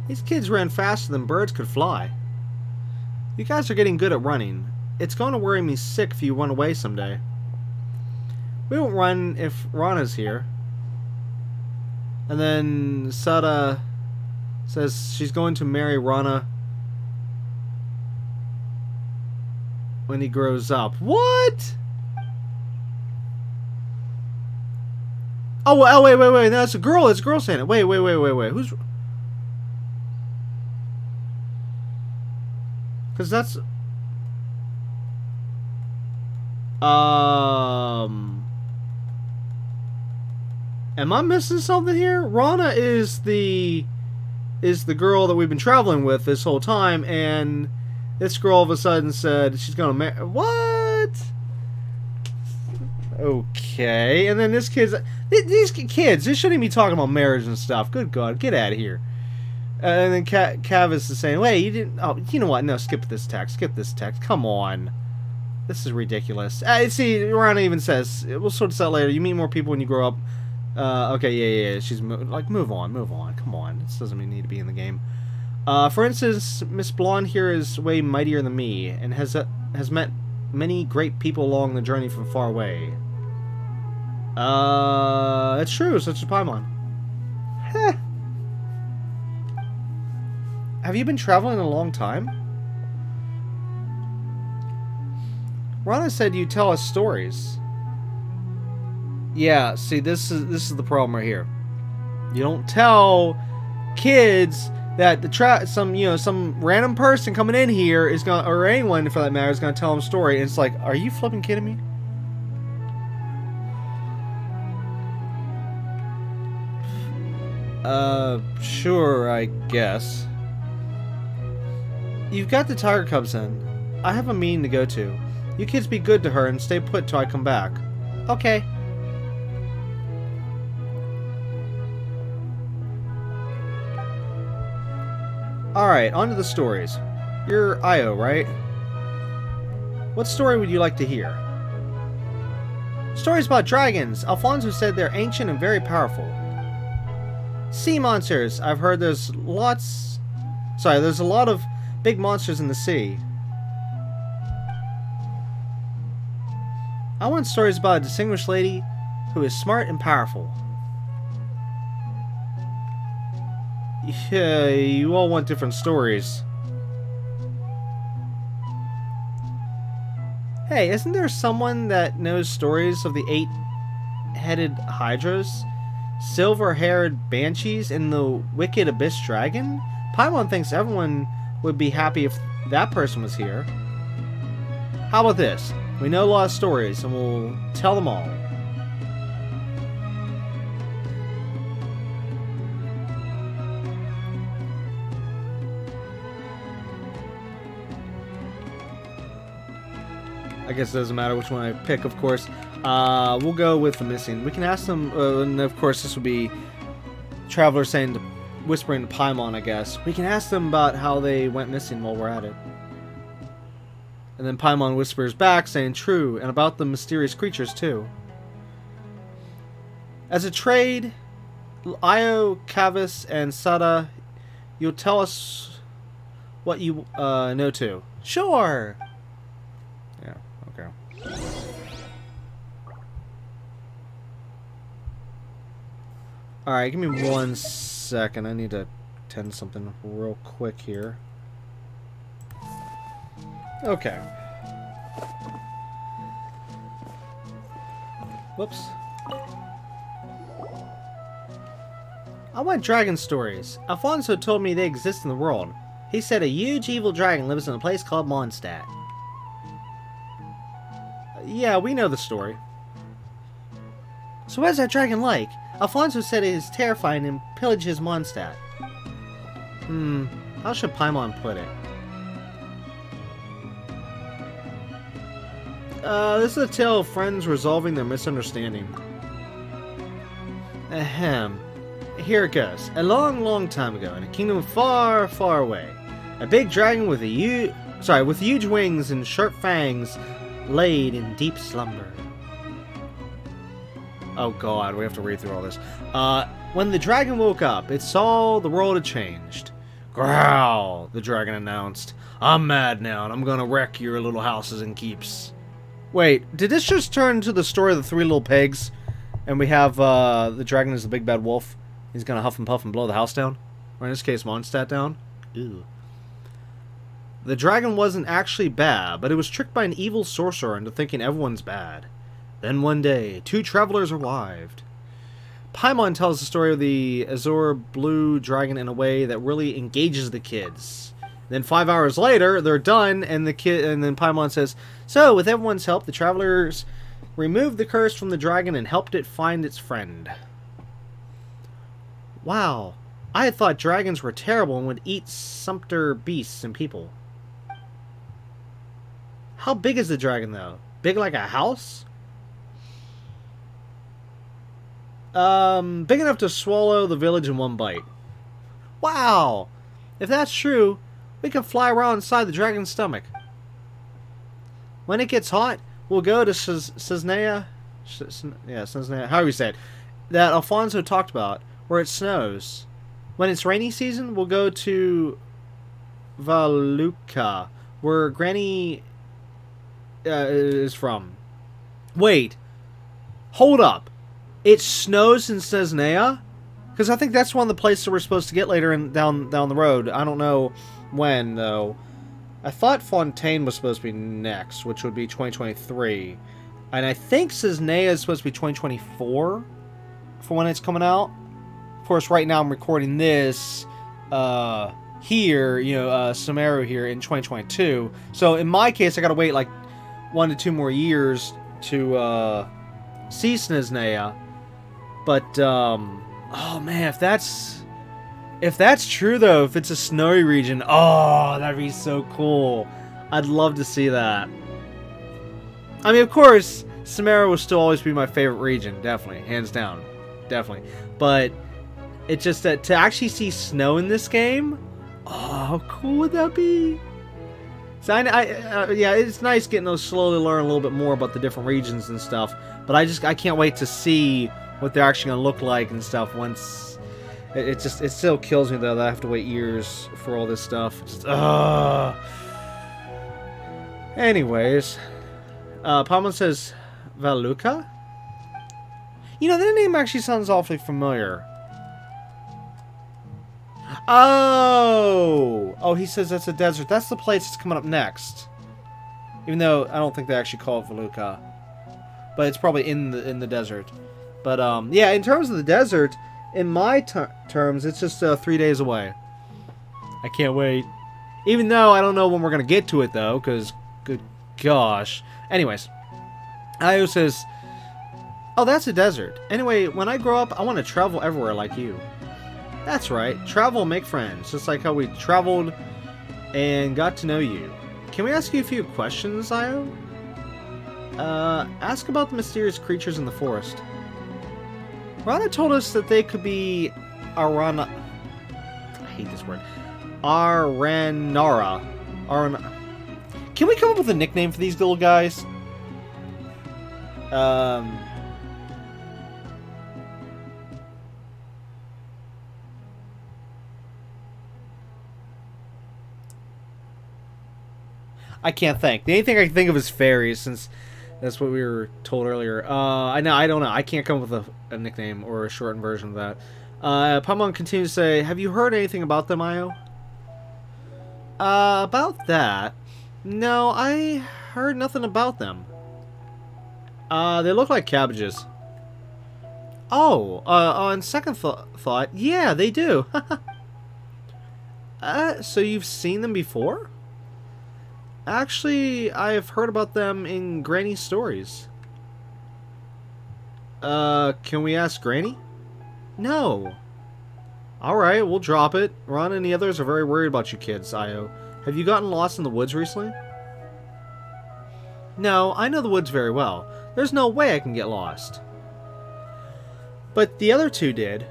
These kids ran faster than birds could fly. You guys are getting good at running. It's going to worry me sick if you run away someday. We won't run if Rana's here. And then Sada says she's going to marry Rana when he grows up. What? Oh, wait. No, that's a girl. It's a girl saying it. Wait. Who's... Because that's... Am I missing something here? Rana is the girl that we've been traveling with this whole time, and this girl all of a sudden said she's gonna marry... What? Okay, and then this kid's... These kids, they shouldn't be talking about marriage and stuff. Good God, get out of here. And then Kavis is saying, wait, you didn't... Oh, you know what? No, skip this text. Come on. This is ridiculous. See, Rana even says, we'll sort this out later. You meet more people when you grow up. Okay, yeah. She's like, move on. Come on. This doesn't even need to be in the game. For instance, Miss Blonde here is way mightier than me, and has met many great people along the journey from far away. It's true, such as Paimon. Heh. Have you been traveling a long time? Rana said you tell us stories. Yeah, see, this is the problem right here. You don't tell kids that some random person coming in here is gonna, or anyone for that matter, is gonna tell him a story. And it's like, are you flipping kidding me? Sure, I guess. You've got the tiger cubs in. I have a meeting to go to. You kids be good to her and stay put till I come back. Okay. Alright, on to the stories. You're Io, right? What story would you like to hear? Stories about dragons. Alfonso said they're ancient and very powerful. Sea monsters. I've heard there's a lot of big monsters in the sea. I want stories about a distinguished lady who is smart and powerful. Yeah, you all want different stories. Hey, isn't there someone that knows stories of the 8-headed hydras, silver-haired banshees, and the wicked abyss dragon? Paimon thinks everyone would be happy if that person was here. How about this? We know a lot of stories, and we'll tell them all. I guess it doesn't matter which one I pick, of course. We'll go with the missing. We can ask them, and of course this would be Traveler saying, whispering to Paimon, I guess. We can ask them about how they went missing while we're at it. And then Paimon whispers back, saying true, and about the mysterious creatures, too. As a trade, Io, Kavis, and Sada, you'll tell us what you know, too. Sure! Yeah, okay. Alright, give me 1 second. I need to tend something real quick here. Okay. Whoops. I want dragon stories. Alfonso told me they exist in the world. He said a huge evil dragon lives in a place called Mondstadt. Yeah, we know the story. So what is that dragon like? Alfonso said it is terrifying and pillages Mondstadt. How should Paimon put it? This is a tale of friends resolving their misunderstanding. Ahem. Here it goes. A long, long time ago, in a kingdom far, far away, a big dragon with huge wings and sharp fangs laid in deep slumber. Oh god, we have to read through all this. When the dragon woke up, it saw the world had changed. Growl, the dragon announced. I'm mad now, and I'm gonna wreck your little houses and keeps. Wait, did this just turn into the story of the 3 little pigs? And we have, the dragon is the big bad wolf. He's gonna huff and puff and blow the house down? Or in this case, Mondstadt down? Ew. The dragon wasn't actually bad, but it was tricked by an evil sorcerer into thinking everyone's bad. Then one day, 2 travelers arrived. Paimon tells the story of the Azure Blue Dragon in a way that really engages the kids. Then 5 hours later, they're done, and then Paimon says, so, with everyone's help, the travelers removed the curse from the dragon and helped it find its friend. Wow, I had thought dragons were terrible and would eat sumpter beasts and people. How big is the dragon, though? Big like a house? Big enough to swallow the village in one bite. Wow! If that's true, we can fly around inside the dragon's stomach. When it gets hot, we'll go to Cisnea, however you say it, that Alfonso talked about, where it snows. When it's rainy season, we'll go to Valuka, where Granny is from. Wait, hold up. It snows in Cisnea? Because I think that's one of the places we're supposed to get later down the road. I don't know when, though. I thought Fontaine was supposed to be next, which would be 2023. And I think Cisnea is supposed to be 2024 for when it's coming out. Of course, right now I'm recording this here, you know, Sumeru here in 2022. So in my case, I gotta wait like 1 to 2 more years to see Snezhnaya. But oh man, if that's true though, if it's a snowy region, oh, that'd be so cool. I'd love to see that. I mean, of course, Sumeru will still always be my favorite region, definitely, hands down, definitely. But it's just that to actually see snow in this game, oh, how cool would that be? So yeah, it's nice getting to slowly learn a little bit more about the different regions and stuff. But I can't wait to see what they're actually gonna look like and stuff. Once it still kills me though that I have to wait years for all this stuff. Just, anyways, Paimon says Valuka. You know, that name actually sounds awfully familiar. Oh, he says that's a desert. That's the place that's coming up next. Even though I don't think they actually call it Valuka, but it's probably in the desert. But yeah, in terms of the desert, in my terms, it's just 3 days away. I can't wait. Even though I don't know when we're gonna get to it though, because good gosh. Anyways, Io says, "Oh, that's a desert. Anyway, when I grow up, I want to travel everywhere like you." That's right. Travel, make friends. Just like how we traveled and got to know you. Can we ask you a few questions, Io? Ask about the mysterious creatures in the forest. Rana told us that they could be I hate this word. Aranara. Can we come up with a nickname for these little guys? I can't think. The only thing I can think of is fairies, since that's what we were told earlier. I don't know. I can't come up with a nickname or a shortened version of that. Paimon continues to say, "Have you heard anything about them, Io?" About that? No, I heard nothing about them. They look like cabbages. Oh, on second thought, yeah, they do. So you've seen them before? Actually, I've heard about them in Granny's stories. Can we ask Granny? No. Alright, we'll drop it. Ron and the others are very worried about you kids, Io. Have you gotten lost in the woods recently? No, I know the woods very well. There's no way I can get lost. But the other two did.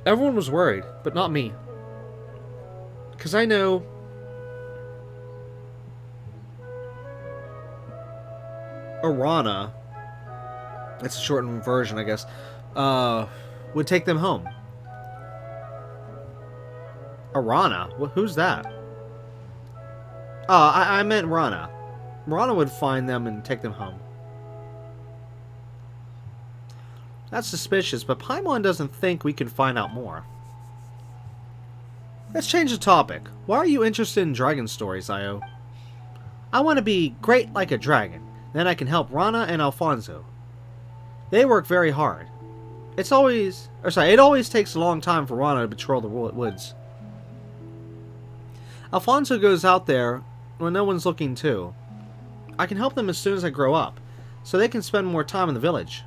Everyone was worried, but not me. Because I know... Arana, it's a shortened version, I guess, would take them home. Arana? Who's that? Oh, I meant Rana. Rana would find them and take them home. That's suspicious, but Paimon doesn't think we can find out more. Let's change the topic. Why are you interested in dragon stories, Io? I want to be great like a dragon. Then I can help Rana and Alfonso. They work very hard. It always takes a long time for Rana to patrol the woods. Alfonso goes out there when no one's looking too. I can help them as soon as I grow up, so they can spend more time in the village.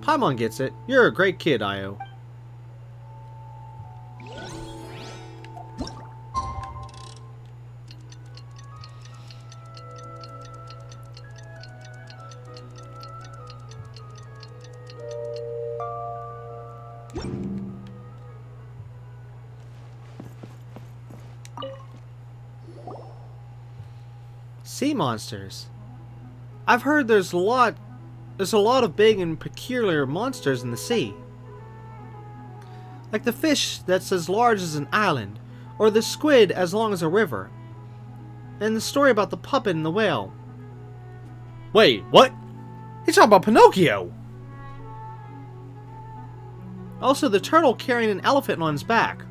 Paimon gets it. You're a great kid, Io. Sea monsters. I've heard there's a lot of big and peculiar monsters in the sea. Like the fish that's as large as an island, or the squid as long as a river. And the story about the puppet and the whale. Wait, what? He's talking about Pinocchio! Also, the turtle carrying an elephant on his back.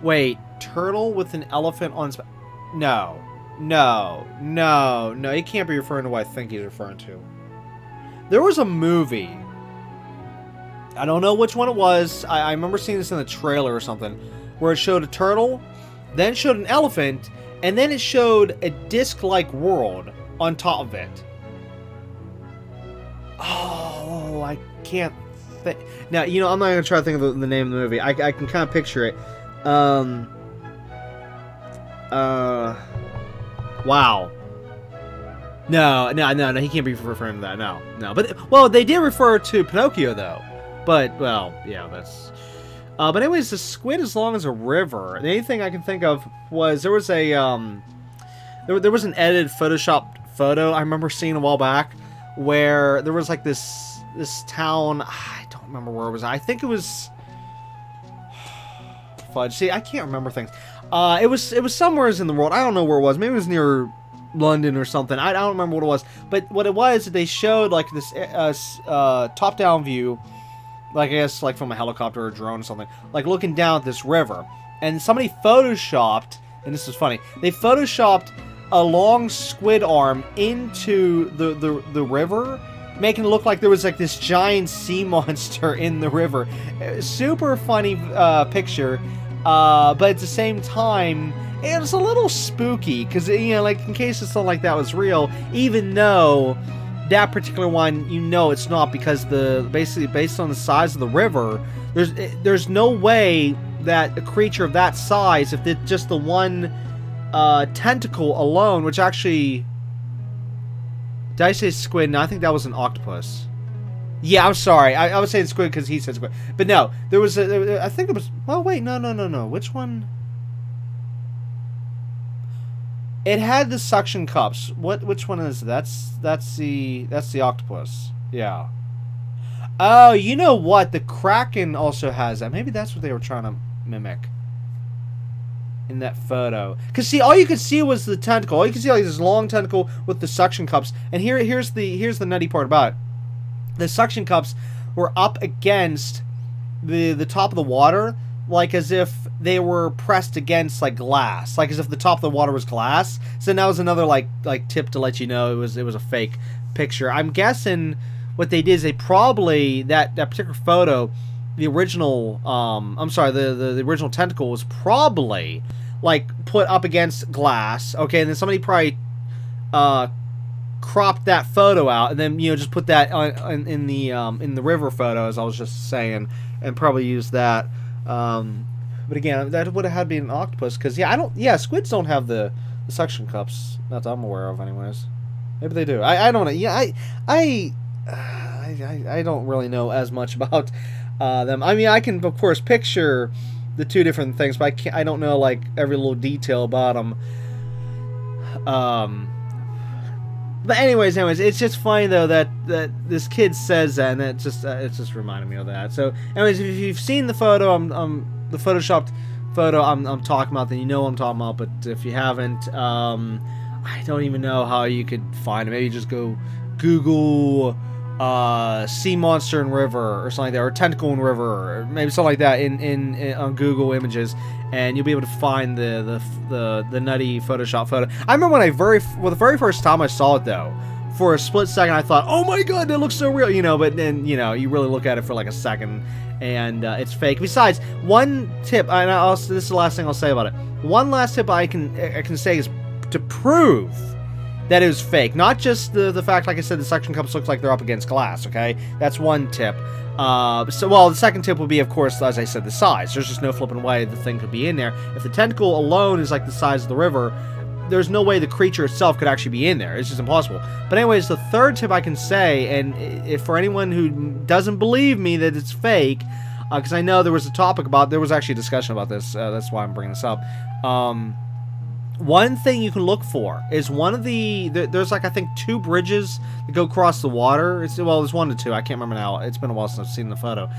Wait, turtle with an elephant on his back? No. He can't be referring to what I think he's referring to. There was a movie I don't know which one it was. I remember seeing this in the trailer or something, where it showed a turtle, then showed an elephant, and then it showed a disc-like world on top of it. Oh, I can't think. Now, you know, I'm not going to try to think of the name of the movie. I can kind of picture it. Wow. No, he can't be referring to that. No. But, well, they did refer to Pinocchio, though. But, well, yeah, that's... but anyways, the squid as long as a river. The only thing I can think of was there was a, there was an edited Photoshopped photo I remember seeing a while back where there was, like, this town... I don't remember where it was. I think it was... Fudge. See, I can't remember things. It was somewhere in the world. I don't know where it was. Maybe it was near London or something. I don't remember what it was. But what it was, they showed like this top-down view, like I guess like from a helicopter or a drone or something, like looking down at this river. And somebody photoshopped, and this is funny, they photoshopped a long squid arm into the river, making it look like there was like this giant sea monster in the river. Super funny picture. But at the same time, it was a little spooky, because, you know, like, in case something like that was real, even though that particular one, you know it's not, because basically, based on the size of the river, there's no way that a creature of that size, if it's just the one tentacle alone, which actually... Did I say squid? No, I think that was an octopus. Yeah, I'm sorry. I was saying squid because he said squid. But no, there was I think it was... Well, wait, no. Which one? It had the suction cups. Which one is it? That's the octopus. Yeah. Oh, you know what? The Kraken also has that. Maybe that's what they were trying to mimic in that photo. Because, see, all you could see was the tentacle. All you could see, like, this long tentacle with the suction cups. And here's the nutty part about it. The suction cups were up against the top of the water, like as if they were pressed against like glass, like as if the top of the water was glass. So that was another like tip to let you know it was a fake picture. I'm guessing what they did is they probably that particular photo, the original the original tentacle was probably like put up against glass. Okay, and then somebody probably cropped that photo out, and then, you know, just put that in the river photo, as I was just saying, and probably used that. But again, that would have had to be an octopus, because squids don't have the suction cups, not that I'm aware of, anyways. Maybe they do. I don't know. Yeah, I don't really know as much about them. I mean, I can of course picture the two different things, but I don't know like every little detail about them. But anyways, it's just funny though that this kid says that, and it just reminded me of that. So, anyways, if you've seen the photo, the photoshopped photo I'm talking about, then you know what I'm talking about. But if you haven't, I don't even know how you could find it. Maybe just go Google sea monster in river or something like that, or tentacle in river, or maybe something like that in on Google Images, and you'll be able to find the nutty Photoshop photo. I remember when the very first time I saw it though, for a split second I thought, oh my god, that looks so real, you know. But then, you know, you really look at it for like a second, and it's fake. Besides, one tip, and this is the last thing I'll say about it. One last tip I can say is to prove that it was fake. Not just the fact, like I said, the suction cups look like they're up against glass, okay? That's one tip. The second tip would be, of course, as I said, the size. There's just no flipping way the thing could be in there. If the tentacle alone is like the size of the river, there's no way the creature itself could actually be in there. It's just impossible. But anyways, the third tip I can say, and if for anyone who doesn't believe me that it's fake, because I know there was actually a discussion about this, that's why I'm bringing this up. One thing you can look for is there's like, I think, 2 bridges that go across the water. There's 1 to 2. I can't remember now. It's been a while since I've seen the photo.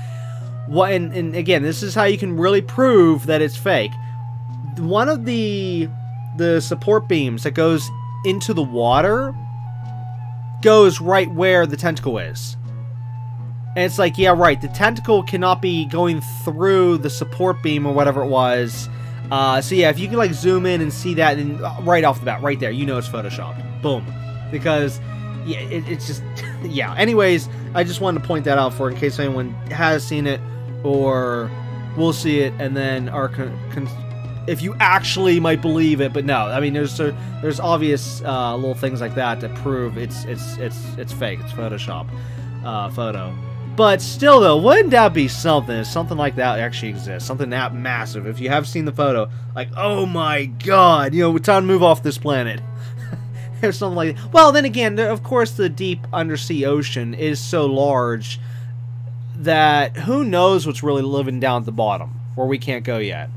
And again, this is how you can really prove that it's fake. One of the support beams that goes into the water goes right where the tentacle is. And it's like, yeah, right, the tentacle cannot be going through the support beam or whatever it was. So yeah, if you can like zoom in and see that, and right off the bat, right there, you know it's photoshopped. Boom. Because yeah, it's just yeah. Anyways, I just wanted to point that out for in case anyone has seen it or will see it, and then are if you actually might believe it. But no, I mean there's obvious little things like that prove it's fake. It's Photoshop photo. But still, though, wouldn't that be something if something like that actually exists? Something that massive. If you have seen the photo, like, oh my god, you know, it's time to move off this planet. Or something like that. Well, then again, of course, the deep undersea ocean is so large that who knows what's really living down at the bottom, where we can't go yet.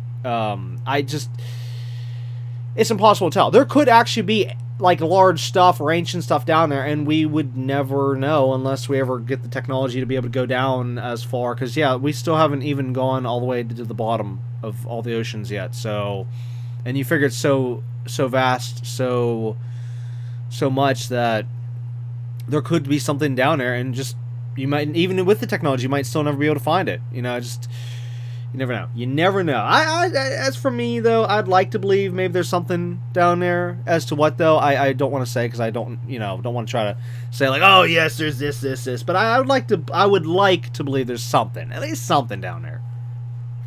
It's impossible to tell. There could actually be like large stuff or ancient stuff down there, and we would never know unless we ever get the technology to be able to go down as far, because yeah, we still haven't even gone all the way to the bottom of all the oceans yet. So, and you figure it's so vast, so much that there could be something down there, and just you might, even with the technology, you might still never be able to find it. You know, just you never know. You never know. As for me, though, I'd like to believe maybe there's something down there. As to what, though, I don't want to say, because I don't want to try to say like, oh yes, there's this. But I would like to believe there's something, at least something down there,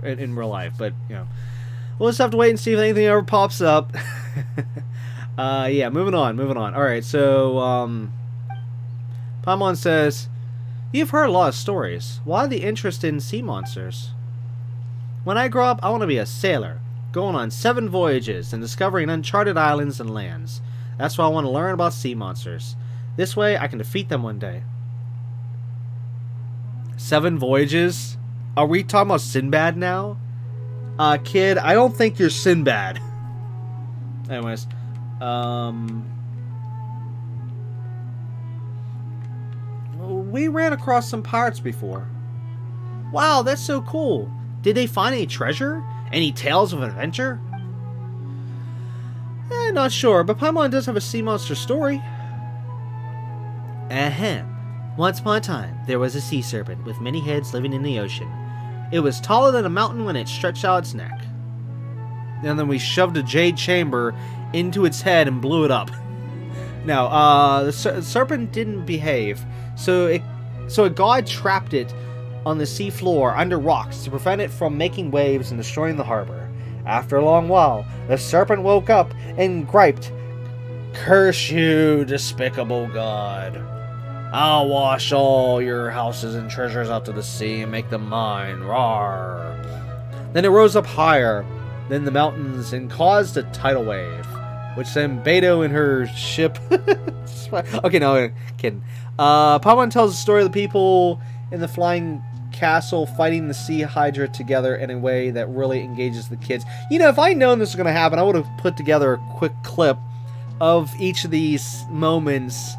in real life. But you know, we'll just have to wait and see if anything ever pops up. Yeah, moving on. All right, so Paimon says, you've heard a lot of stories. Why the interest in sea monsters? When I grow up, I want to be a sailor, going on 7 voyages and discovering uncharted islands and lands. That's why I want to learn about sea monsters. This way, I can defeat them one day. 7 voyages? Are we talking about Sinbad now? Kid, I don't think you're Sinbad. Anyways, we ran across some pirates before. Wow, that's so cool. Did they find any treasure? Any tales of adventure? Not sure, but Paimon does have a sea monster story. Ahem. Once upon a time, there was a sea serpent with many heads living in the ocean. It was taller than a mountain when it stretched out its neck. And then we shoved a jade chamber into its head and blew it up. Now, the serpent didn't behave, so a god trapped it on the sea floor under rocks to prevent it from making waves and destroying the harbor. After a long while, the serpent woke up and griped, "Curse you, despicable god. I'll wash all your houses and treasures out to the sea and make them mine. Rawr." Then it rose up higher than the mountains and caused a tidal wave, which sent Beto and her ship... Okay, no, I'm kidding. Paimon tells the story of the people in the flying castle fighting the sea hydra together in a way that really engages the kids. You know, if I'd known this was going to happen, I would have put together a quick clip of each of these moments,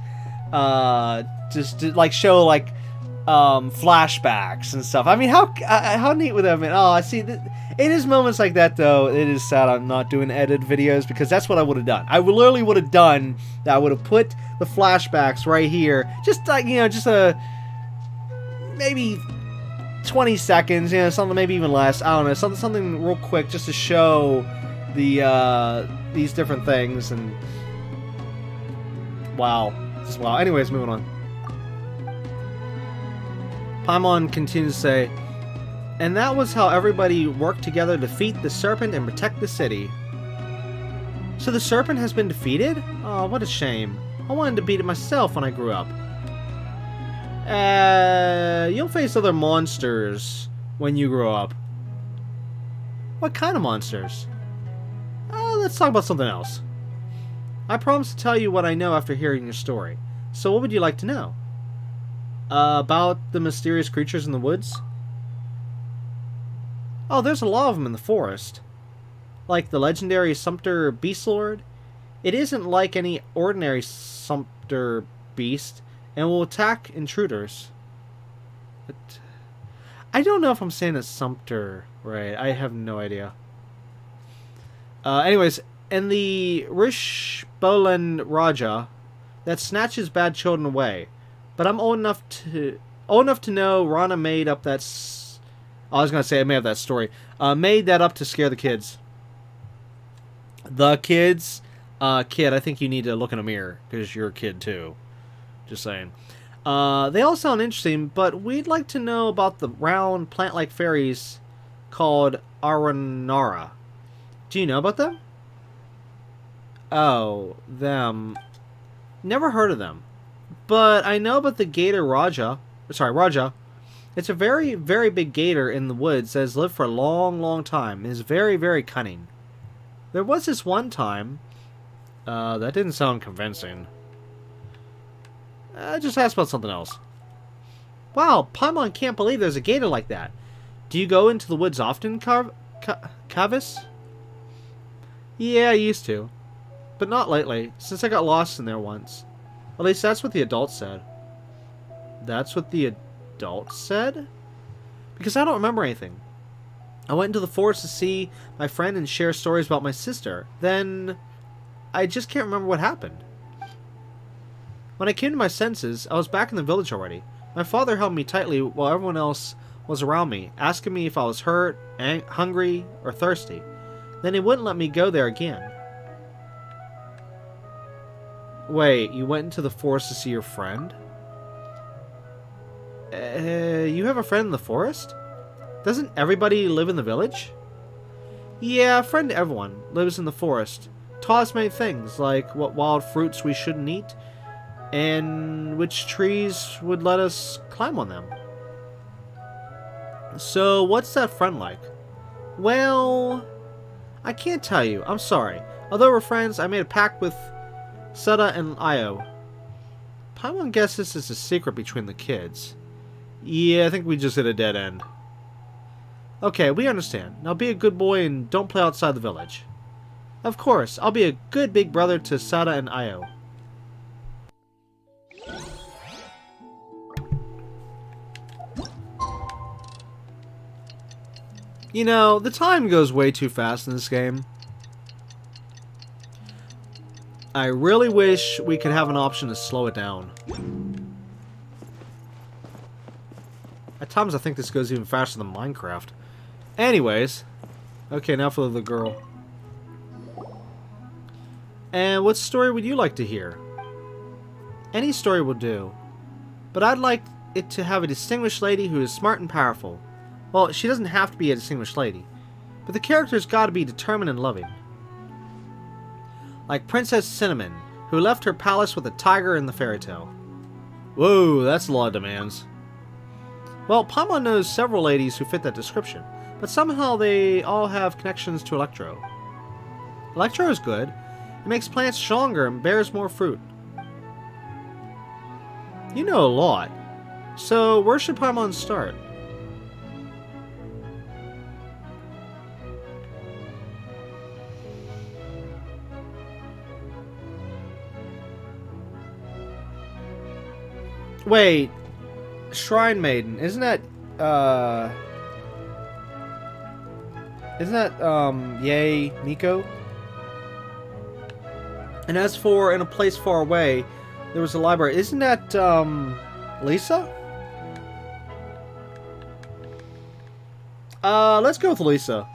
just to like show like flashbacks and stuff. I mean, how neat would that have been? Oh, I see. It is moments like that, though. It is sad I'm not doing edited videos, because that's what I would have done. I literally would have done that. I would have put the flashbacks right here, just like, you know, just a maybe 20 seconds, you know, something maybe even less. I don't know, something real quick just to show the these different things. And wow, just wow. Anyways, moving on. Paimon continues to say, and that was how everybody worked together to defeat the serpent and protect the city. So the serpent has been defeated? Oh, what a shame. I wanted to beat it myself when I grew up. You'll face other monsters when you grow up. What kind of monsters? Let's talk about something else. I promise to tell you what I know after hearing your story. So what would you like to know? About the mysterious creatures in the woods? Oh, there's a lot of them in the forest. Like the legendary Sumpter Beast Lord. It isn't like any ordinary Sumpter beast, and will attack intruders. But I don't know if I'm saying it's Sumpter right. I have no idea. Anyways, and the Rishbolan Raja that snatches bad children away. But I'm old enough to know Rana made up that... I was gonna say I made up that story. Made that up to scare the kids. The kids, kid, I think you need to look in a mirror because you're a kid too. Just saying. They all sound interesting, but we'd like to know about the round plant-like fairies called Aranyaka. Do you know about them? Oh, them. Never heard of them. But I know about the gator Raja. It's a very, very big gator in the woods that has lived for a long, long time and is very, very cunning. There was this one time... that didn't sound convincing. Just ask about something else. Wow, Paimon can't believe there's a gator like that. Do you go into the woods often, Kavis? Yeah, I used to. But not lately, since I got lost in there once. At least that's what the adults said. That's what the adults said? Because I don't remember anything. I went into the forest to see my friend and share stories about my sister. Then, I just can't remember what happened. When I came to my senses, I was back in the village already. My father held me tightly while everyone else was around me, asking me if I was hurt, hungry, or thirsty. Then he wouldn't let me go there again. Wait, you went into the forest to see your friend? You have a friend in the forest? Doesn't everybody live in the village? Yeah, a friend to everyone lives in the forest. Taught us many things, like what wild fruits we shouldn't eat, and which trees would let us climb on them. So, what's that friend like? Well, I can't tell you. I'm sorry. Although we're friends, I made a pact with Sada and Io. Paimon guesses this is a secret between the kids. Yeah, I think we just hit a dead end. Okay, we understand. Now be a good boy and don't play outside the village. Of course, I'll be a good big brother to Sada and Io. You know, the time goes way too fast in this game. I really wish we could have an option to slow it down. At times I think this goes even faster than Minecraft. Anyways. Okay, now for the girl. And what story would you like to hear? Any story will do. But I'd like it to have a distinguished lady who is smart and powerful. Well, she doesn't have to be a distinguished lady. But the character's gotta be determined and loving. Like Princess Cinnamon, who left her palace with a tiger in the fairy tale. Whoa, that's a lot of demands. Well, Paimon knows several ladies who fit that description, but somehow they all have connections to Electro. Electro is good. It makes plants stronger and bears more fruit. You know a lot. So, where should Paimon start? Wait, Shrine Maiden, isn't that, Yay Miko? And as for In a Place Far Away, there was a library, isn't that, Lisa? Let's go with Lisa.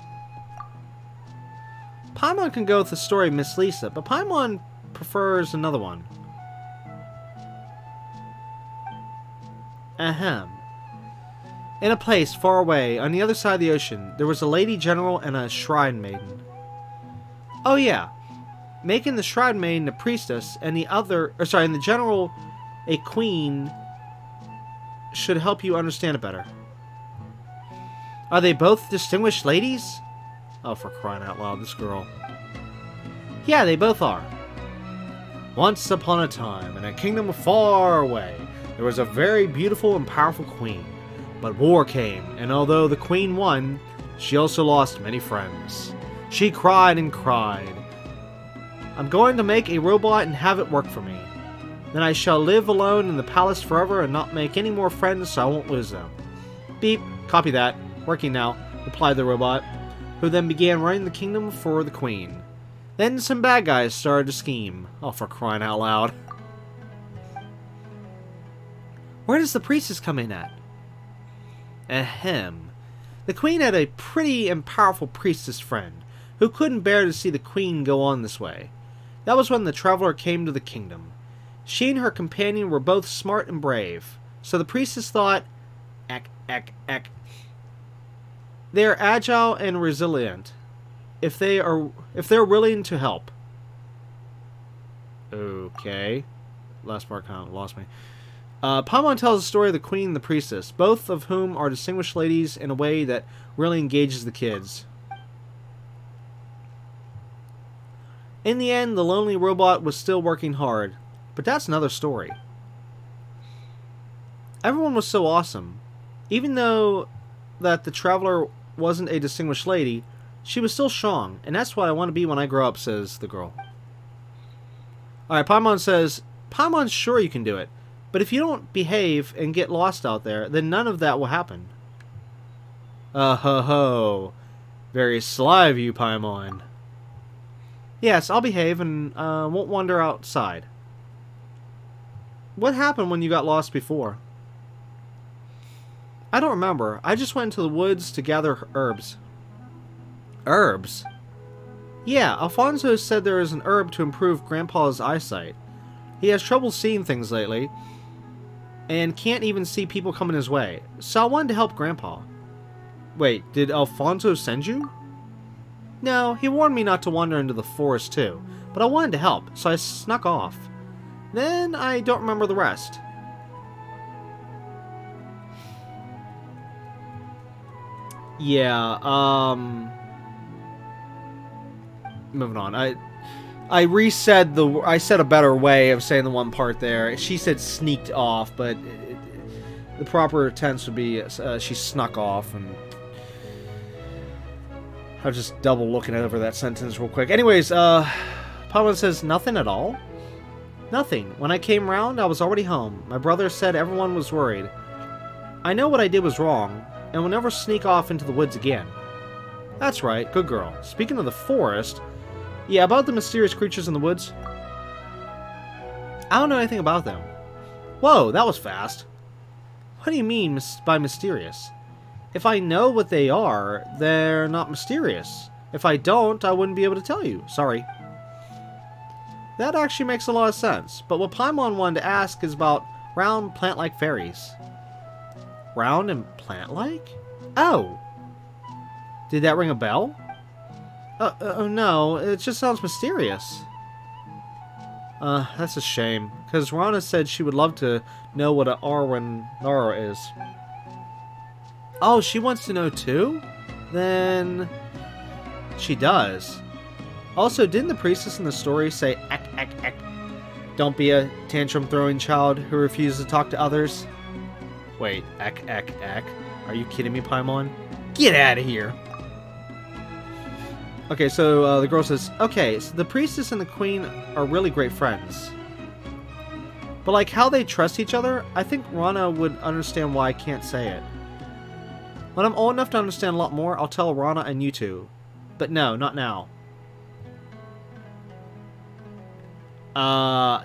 Paimon can go with the story of Miss Lisa, but Paimon prefers another one. Ahem. In a place far away, on the other side of the ocean, there was a lady general and a shrine maiden. Oh yeah, making the shrine maiden a priestess and the general a queen should help you understand it better. Are they both distinguished ladies? Oh, for crying out loud, this girl. Yeah, they both are. Once upon a time, in a kingdom far away, there was a very beautiful and powerful queen. But war came, and although the queen won, she also lost many friends. She cried and cried. I'm going to make a robot and have it work for me. Then I shall live alone in the palace forever and not make any more friends so I won't lose them. Beep, copy that. Working now, replied the robot, who then began running the kingdom for the queen. Then some bad guys started to scheme. Oh, for crying out loud. Where does the priestess come in at? Ahem. The queen had a pretty and powerful priestess friend, who couldn't bear to see the queen go on this way. That was when the traveler came to the kingdom. She and her companion were both smart and brave. So the priestess thought, Ek. They are agile and resilient. If they're willing to help. Okay. Last part kind of lost me. Paimon tells the story of the queen and the priestess, both of whom are distinguished ladies in a way that really engages the kids. In the end, the lonely robot was still working hard, but that's another story. Everyone was so awesome. Even though that the traveler wasn't a distinguished lady, she was still strong, and that's what I want to be when I grow up, says the girl. Alright, Paimon says, Paimon's sure you can do it, but if you don't behave and get lost out there, then none of that will happen. Ho. Very sly of you, Paimon. Yes, I'll behave and won't wander outside. What happened when you got lost before? I don't remember. I just went into the woods to gather herbs. Herbs? Yeah, Alfonso said there is an herb to improve Grandpa's eyesight. He has trouble seeing things lately, and can't even see people coming his way. So I wanted to help Grandpa. Wait, did Alfonso send you? No, he warned me not to wander into the forest too, but I wanted to help, so I snuck off. Then I don't remember the rest. Yeah, moving on. I said a better way of saying the one part there. She said sneaked off, but the proper tense would be she snuck off, and I was just double looking over that sentence real quick. Anyways, Paimon says nothing at all? Nothing. When I came round, I was already home. My brother said everyone was worried. I know what I did was wrong, and will never sneak off into the woods again. That's right, good girl. Speaking of the forest, yeah, about the mysterious creatures in the woods. I don't know anything about them. Whoa, that was fast. What do you mean by mysterious? If I know what they are, they're not mysterious. If I don't, I wouldn't be able to tell you. Sorry. That actually makes a lot of sense, but what Paimon wanted to ask is about round plant-like fairies. Round and plant-like? Oh! Did that ring a bell? Oh no, it just sounds mysterious. That's a shame, because Rana said she would love to know what an Arwen Nara is. Oh, she wants to know too? Then she does. Also, didn't the priestess in the story say, ek? Don't be a tantrum-throwing child who refuses to talk to others? Wait, ek. Are you kidding me, Paimon? Get out of here! Okay, so the girl says, okay, so the priestess and the queen are really great friends. But like how they trust each other, I think Rana would understand why I can't say it. When I'm old enough to understand a lot more, I'll tell Rana and you two. But no, not now.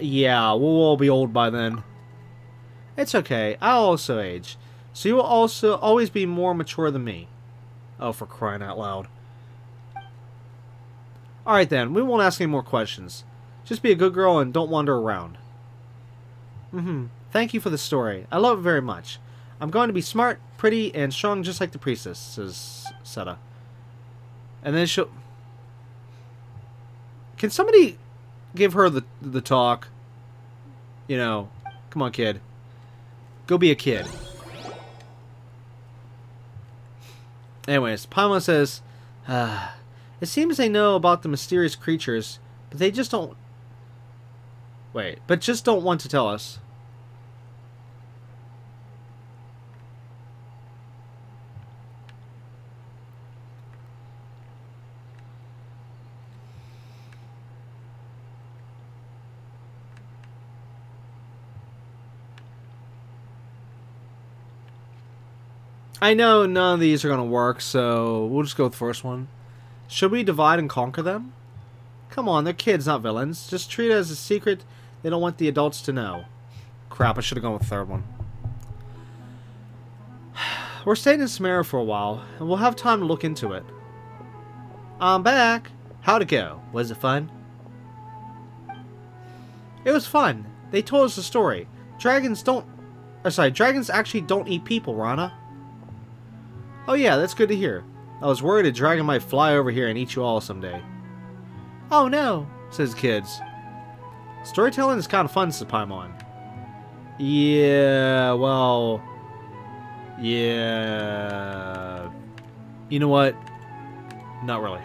Yeah, we'll all be old by then. It's okay, I'll also age. So you will also always be more mature than me. Oh, for crying out loud. Alright then, we won't ask any more questions. Just be a good girl and don't wander around. Thank you for the story. I love it very much. I'm going to be smart, pretty, and strong just like the priestess, says Seta. And then she'll... Can somebody give her the talk? You know, come on, kid. Go be a kid. Anyways, Paimon says, it seems they know about the mysterious creatures, but they just don't... Wait, but just don't want to tell us. I know none of these are going to work, so we'll just go with the first one. Should we divide and conquer them? Come on, they're kids, not villains. Just treat it as a secret they don't want the adults to know. Crap, I should have gone with the third one. We're staying in Samara for a while, and we'll have time to look into it. I'm back. How'd it go? Was it fun? It was fun. They told us a story. Dragons actually don't eat people, Rana. Oh yeah, that's good to hear. I was worried a dragon might fly over here and eat you all someday. Oh no, says the kids. Storytelling is kind of fun, says Paimon. Yeah, well... Yeah... You know what? Not really.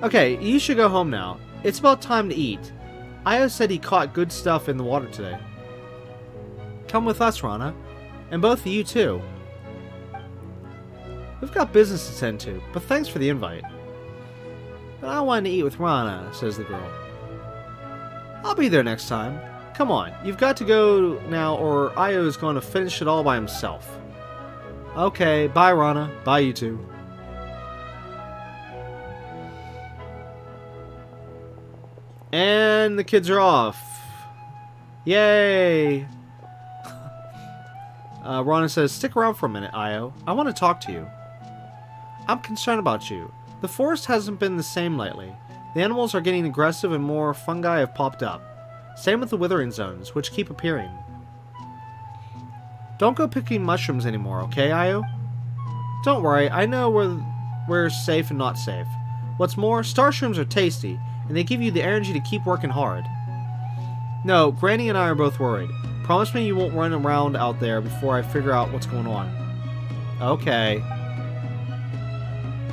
Okay, you should go home now. It's about time to eat. Io said he caught good stuff in the water today. Come with us, Rana. And both of you, too. We've got business to tend to, but thanks for the invite. But I wanted to eat with Rana, says the girl. I'll be there next time. Come on, you've got to go now or Io is going to finish it all by himself. Okay, bye Rana. Bye you two. And the kids are off. Yay! Rana says, stick around for a minute, Io. I want to talk to you. I'm concerned about you. The forest hasn't been the same lately. The animals are getting aggressive and more fungi have popped up. Same with the withering zones, which keep appearing. Don't go picking mushrooms anymore, okay, Io? Don't worry, I know we're safe and not safe. What's more, starshrooms are tasty, and they give you the energy to keep working hard. No, Granny and I are both worried. Promise me you won't run around out there before I figure out what's going on. Okay.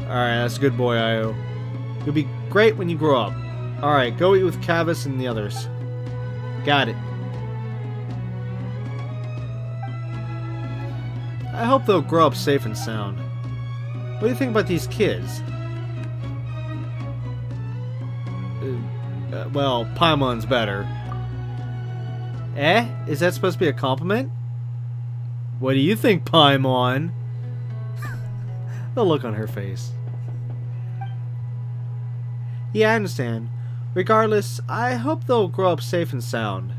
Alright, that's a good boy, Io. You'll be great when you grow up. Alright, go eat with Cavis and the others. Got it. I hope they'll grow up safe and sound. What do you think about these kids? Well, Paimon's better. Eh? Is that supposed to be a compliment? What do you think, Paimon? The look on her face. Yeah, I understand. Regardless, I hope they'll grow up safe and sound.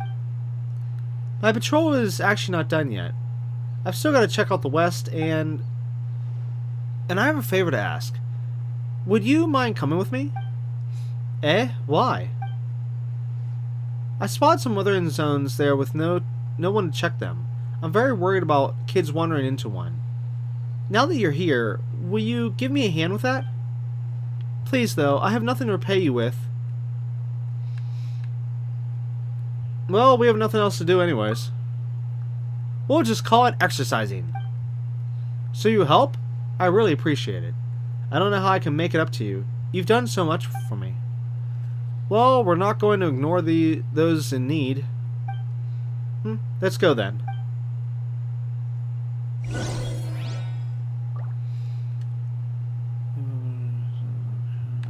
My patrol is actually not done yet. I've still got to check out the west and I have a favor to ask. Would you mind coming with me? Eh? Why? I spotted some withering zones there with no one to check them. I'm very worried about kids wandering into one. Now that you're here, will you give me a hand with that? Please, though, I have nothing to repay you with. Well, we have nothing else to do anyways. We'll just call it exercising. So you help? I really appreciate it. I don't know how I can make it up to you. You've done so much for me. Well, we're not going to ignore those in need. Let's go then.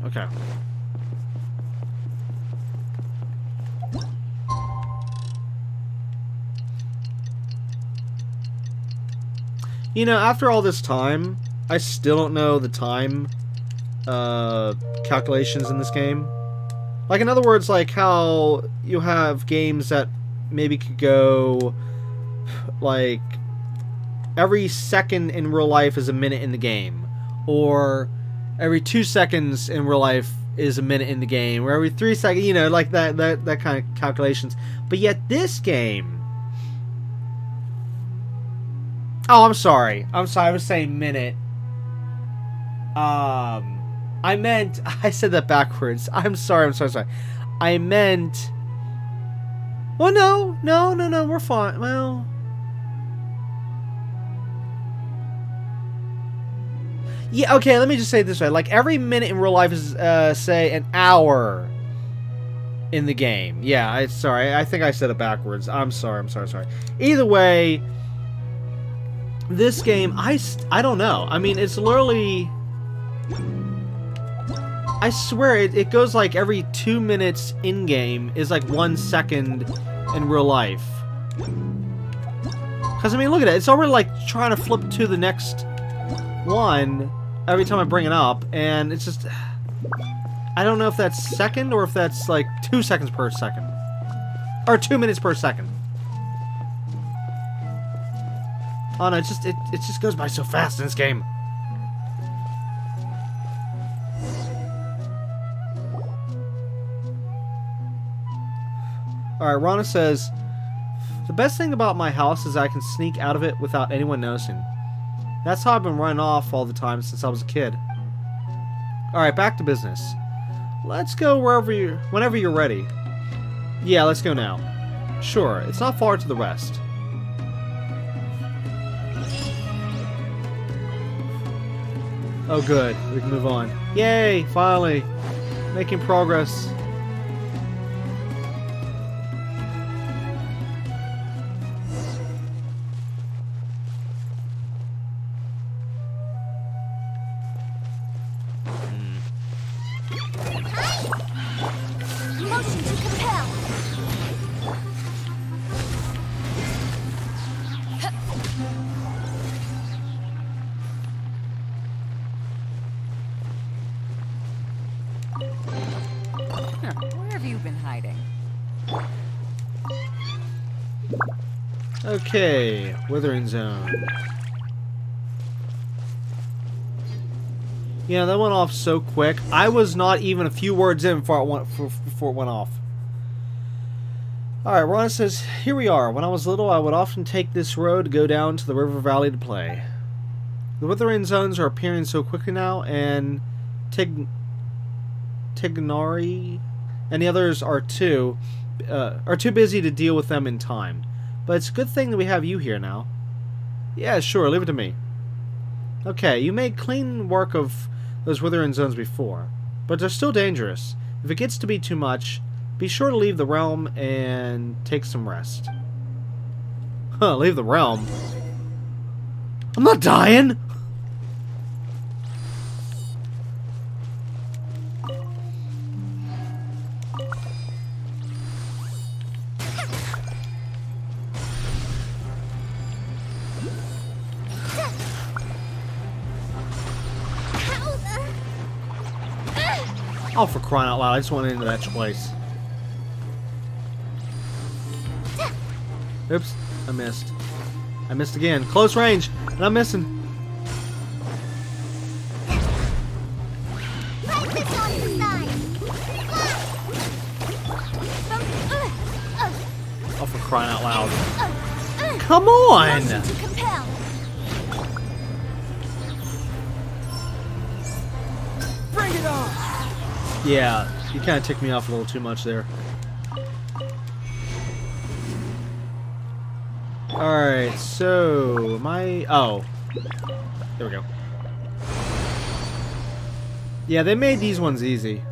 Okay. You know, after all this time, I still don't know the time calculations in this game. Like, in other words, like how you have games that maybe could go, like, every second in real life is a minute in the game. Or every 2 seconds in real life is a minute in the game. Or every 3 seconds, you know, like that kind of calculations. But yet this game... Oh, I'm sorry. I was saying minute. I said that backwards. I'm sorry. I meant... Well, no, we're fine. Well... Yeah, okay, let me just say it this way. Like, every minute in real life is, say, an hour in the game. Yeah, sorry. I think I said it backwards. I'm sorry. Either way, this game, I don't know. I mean, it's literally... I swear, it goes like every 2 minutes in-game is like 1 second in real life. Because, I mean, look at it. It's already like trying to flip to the next one every time I bring it up. And it's just... I don't know if that's second or if that's like 2 seconds per second. Or 2 minutes per second. Oh no, it just goes by so fast in this game. Alright, Rana says, the best thing about my house is I can sneak out of it without anyone noticing. That's how I've been running off all the time since I was a kid. Alright, back to business. Let's go whenever you're ready. Yeah, let's go now. Sure, it's not far to the rest. Oh good, we can move on. Yay, finally! Making progress. Motion to compel. Where have you been hiding? Okay, Withering Zone. Yeah, that went off so quick. I was not even a few words in before it went off. Alright, Ron says, here we are. When I was little, I would often take this road to go down to the river valley to play. The Withering Zones are appearing so quickly now, and Tignari and the others are too busy to deal with them in time. But it's a good thing that we have you here now. Yeah, sure, leave it to me. Okay, you made clean work of those Withering Zones before, but they're still dangerous. If it gets to be too much, be sure to leave the realm and take some rest. Huh, leave the realm? I'm not dying! Oh, for crying out loud, I just went into that twice. Oops, I missed. I missed again. Close range, and I'm missing. Oh, for crying out loud. Come on! Bring it on! Yeah, you kind of ticked me off a little too much there. Alright, so oh. There we go. Yeah, they made these ones easy.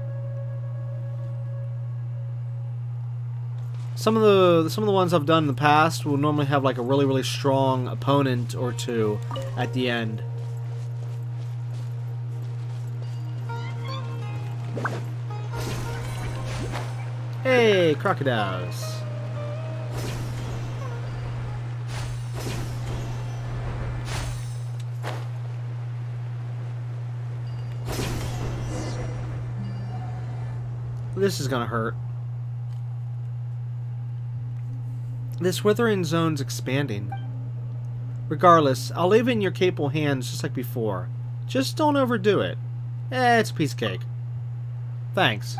Some of the ones I've done in the past will normally have like a really strong opponent or two at the end. Hey, crocodiles. This is gonna hurt. This Withering Zone's expanding. Regardless, I'll leave it in your capable hands just like before. Just don't overdo it. It's a piece of cake. Thanks.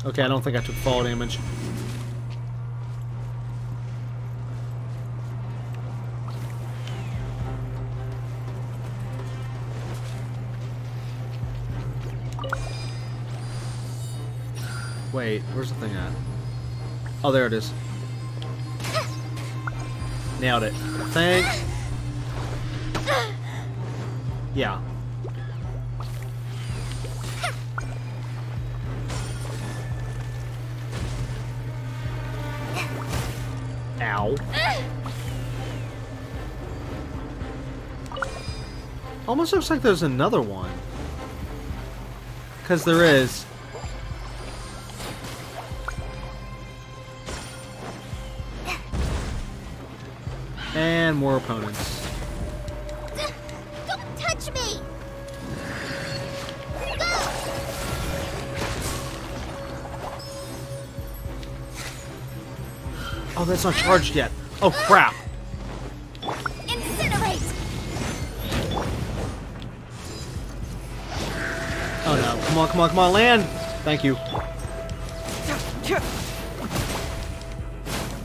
Okay, I don't think I took fall damage. Wait, where's the thing at? Oh, there it is. Nailed it. Thanks. Yeah. Ow. Almost looks like there's another one. Because there is. And more opponents. Don't touch me! Oh, that's not charged yet. Oh, crap. Incinerate! Oh, no. Come on, come on, come on, land! Thank you.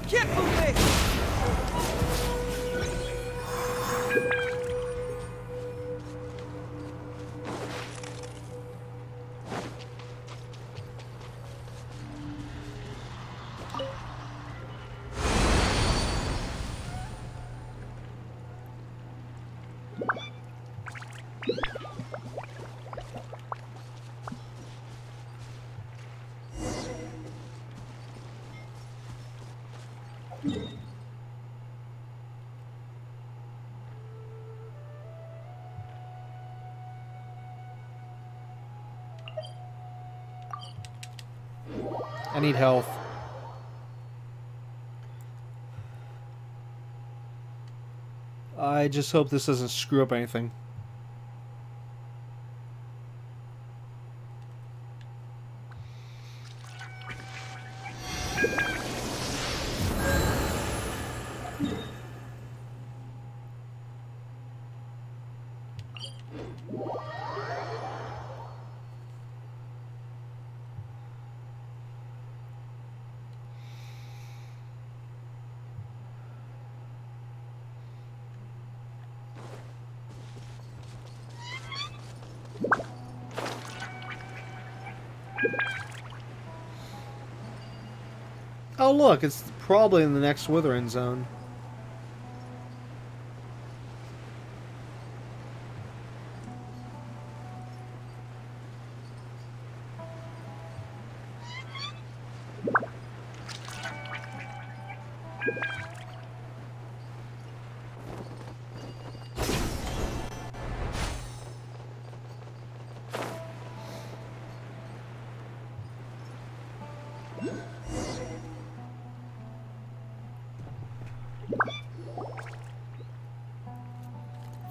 Get moving! I need health. I just hope this doesn't screw up anything. Oh look, it's probably in the next withering zone.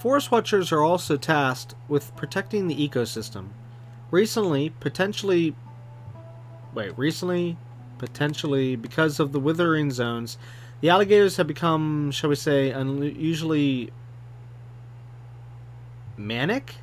Forest Watchers are also tasked with protecting the ecosystem. Recently, potentially, because of the withering zones, the alligators have become, shall we say, unusually manic?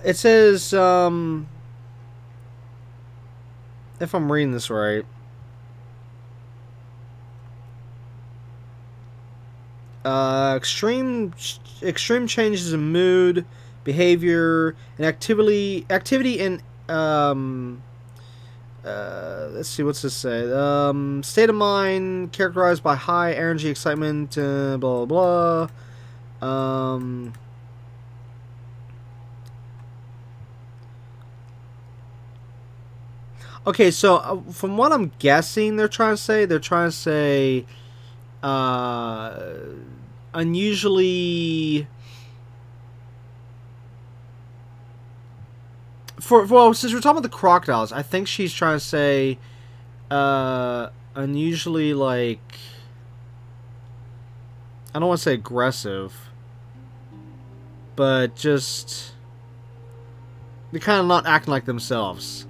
It says, if I'm reading this right, extreme changes in mood, behavior, and activity in let's see, what's this say? State of mind characterized by high energy, excitement, blah blah blah. Okay, so from what I'm guessing, they're trying to say, unusually. Well, since we're talking about the crocodiles, I think she's trying to say, unusually, like, I don't want to say aggressive, but just they're kind of not acting like themselves.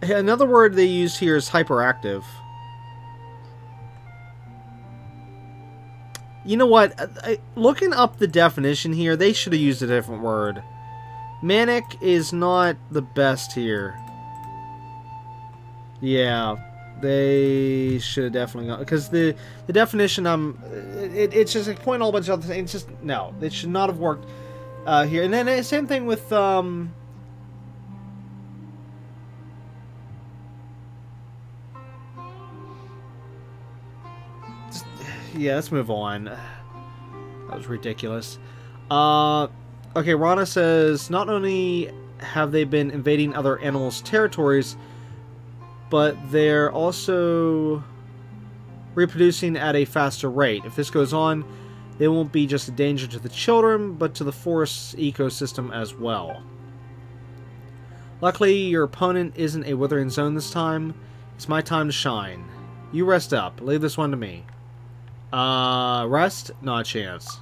Another word they use here is hyperactive. You know what? Looking up the definition here, they should have used a different word. Manic is not the best here. Yeah, they should have definitely gone, because the definition it's just like pointing a whole bunch of other things. It's just no, it should not have worked here. And then same thing with yeah, let's move on. That was ridiculous. Okay, Rana says, not only have they been invading other animals' territories, but they're also reproducing at a faster rate. If this goes on, they won't be just a danger to the children, but to the forest's ecosystem as well. Luckily, your opponent isn't a withering zone this time. It's my time to shine. You rest up. Leave this one to me. Rest? Not a chance.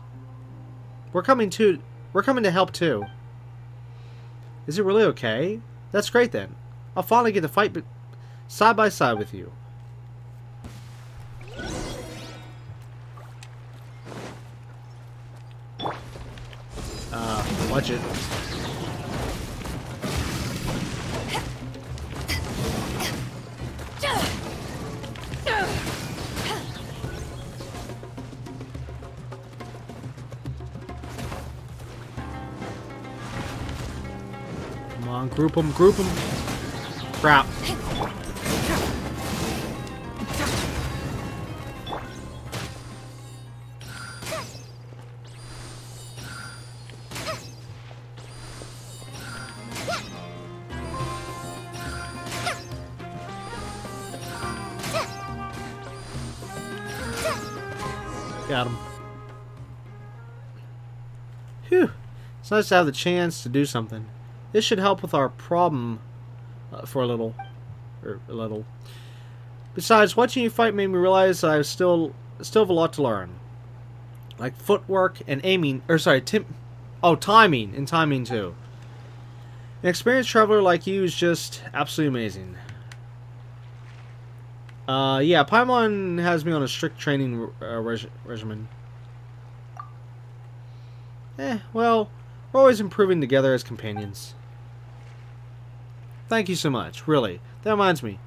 We're coming to help too. Is it really okay? That's great then. I'll finally get to fight side by side with you. Watch it. Come on, group them, group them. Crap. Got him. Phew. It's nice to have the chance to do something. This should help with our problem for a little. Besides, watching you fight made me realize that I still have a lot to learn. Like footwork and aiming, timing and timing too. An experienced traveler like you is just absolutely amazing. Yeah, Paimon has me on a strict training regimen. Well, we're always improving together as companions. Thank you so much, really. That reminds me,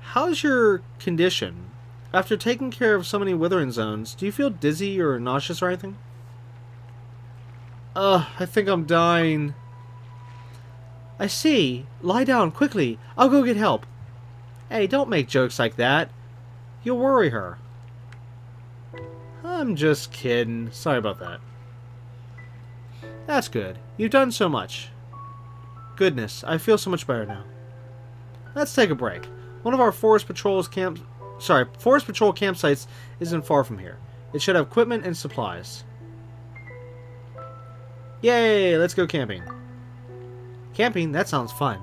how's your condition? After taking care of so many withering zones, do you feel dizzy or nauseous or anything? I think I'm dying. I see. Lie down, quickly. I'll go get help. Hey, don't make jokes like that. You'll worry her. I'm just kidding. Sorry about that. That's good. You've done so much. Goodness, I feel so much better now. Let's take a break. One of our forest patrol campsites isn't far from here. It should have equipment and supplies. Yay, let's go camping. Camping? That sounds fun.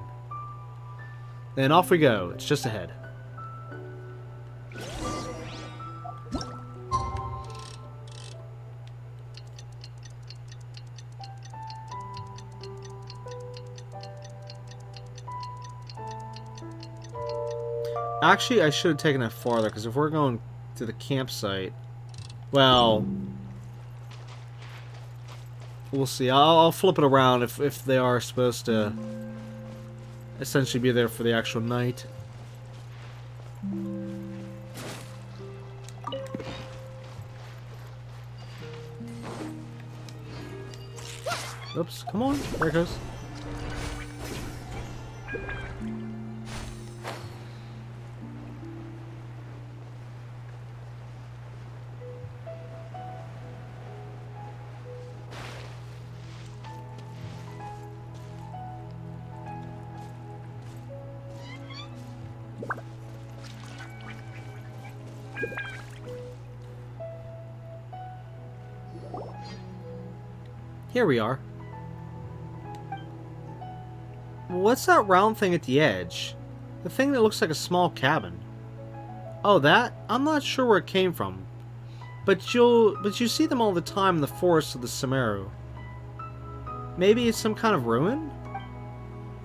Then off we go. It's just ahead. Actually, I should have taken it farther, because if we're going to the campsite, well, we'll see. I'll flip it around if they are supposed to essentially be there for the actual night. Oops, come on. There it goes. Here we are. What's that round thing at the edge? The thing that looks like a small cabin. Oh, that? I'm not sure where it came from. But you see them all the time in the forests of the Sumeru. Maybe it's some kind of ruin?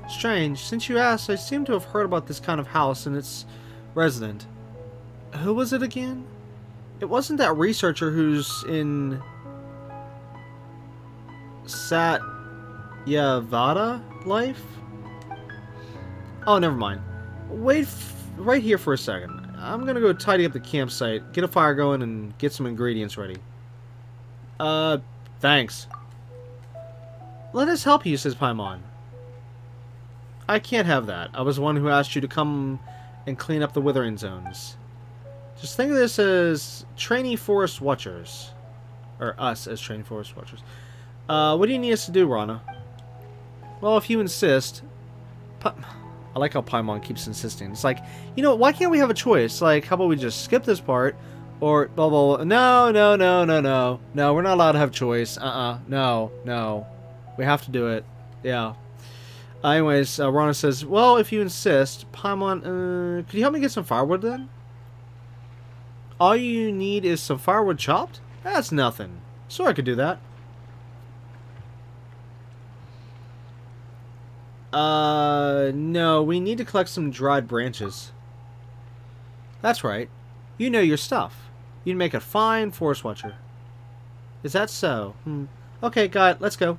Strange. Since you asked, I seem to have heard about this kind of house and its resident. Who was it again? It wasn't that researcher who's in Satyavada life? Oh, never mind. Wait right here for a second. I'm gonna go tidy up the campsite, get a fire going, and get some ingredients ready. Thanks. Let us help you, says Paimon. I can't have that. I was the one who asked you to come and clean up the withering zones. Just think of this as trainee forest watchers. Or us as trainee forest watchers. What do you need us to do, Rana? Well, if you insist. I like how Paimon keeps insisting. It's like, you know, why can't we have a choice? Like, how about we just skip this part? Or, blah, blah, blah. No, no, no, no, no. No, we're not allowed to have choice. No, no. We have to do it. Yeah. Anyways, Rana says, well, if you insist, Paimon, could you help me get some firewood then? all you need is some firewood chopped? That's nothing. So I could do that. No, we need to collect some dried branches. That's right. You know your stuff. You'd make a fine forest watcher. Is that so? Okay, got it. Let's go.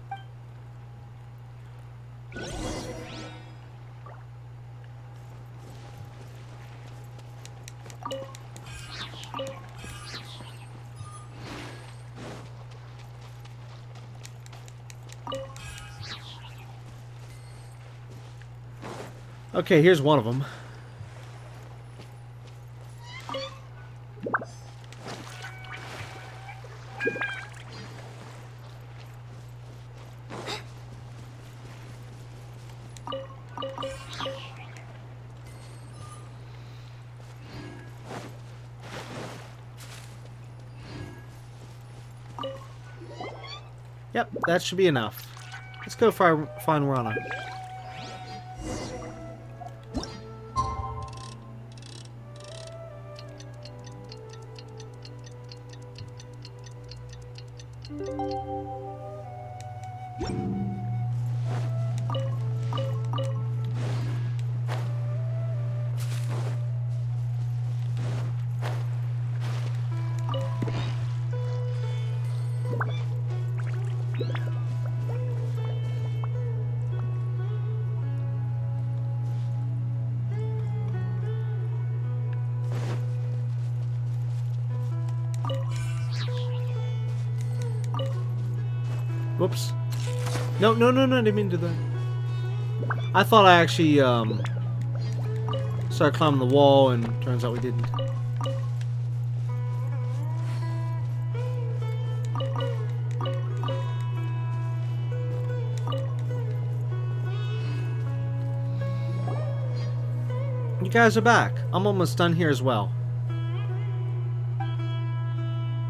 Okay, here's one of them. Yep, that should be enough. Let's go find Rana. Whoops. No, I didn't mean to do that. I thought I actually, started climbing the wall, and turns out we didn't. You guys are back. I'm almost done here as well.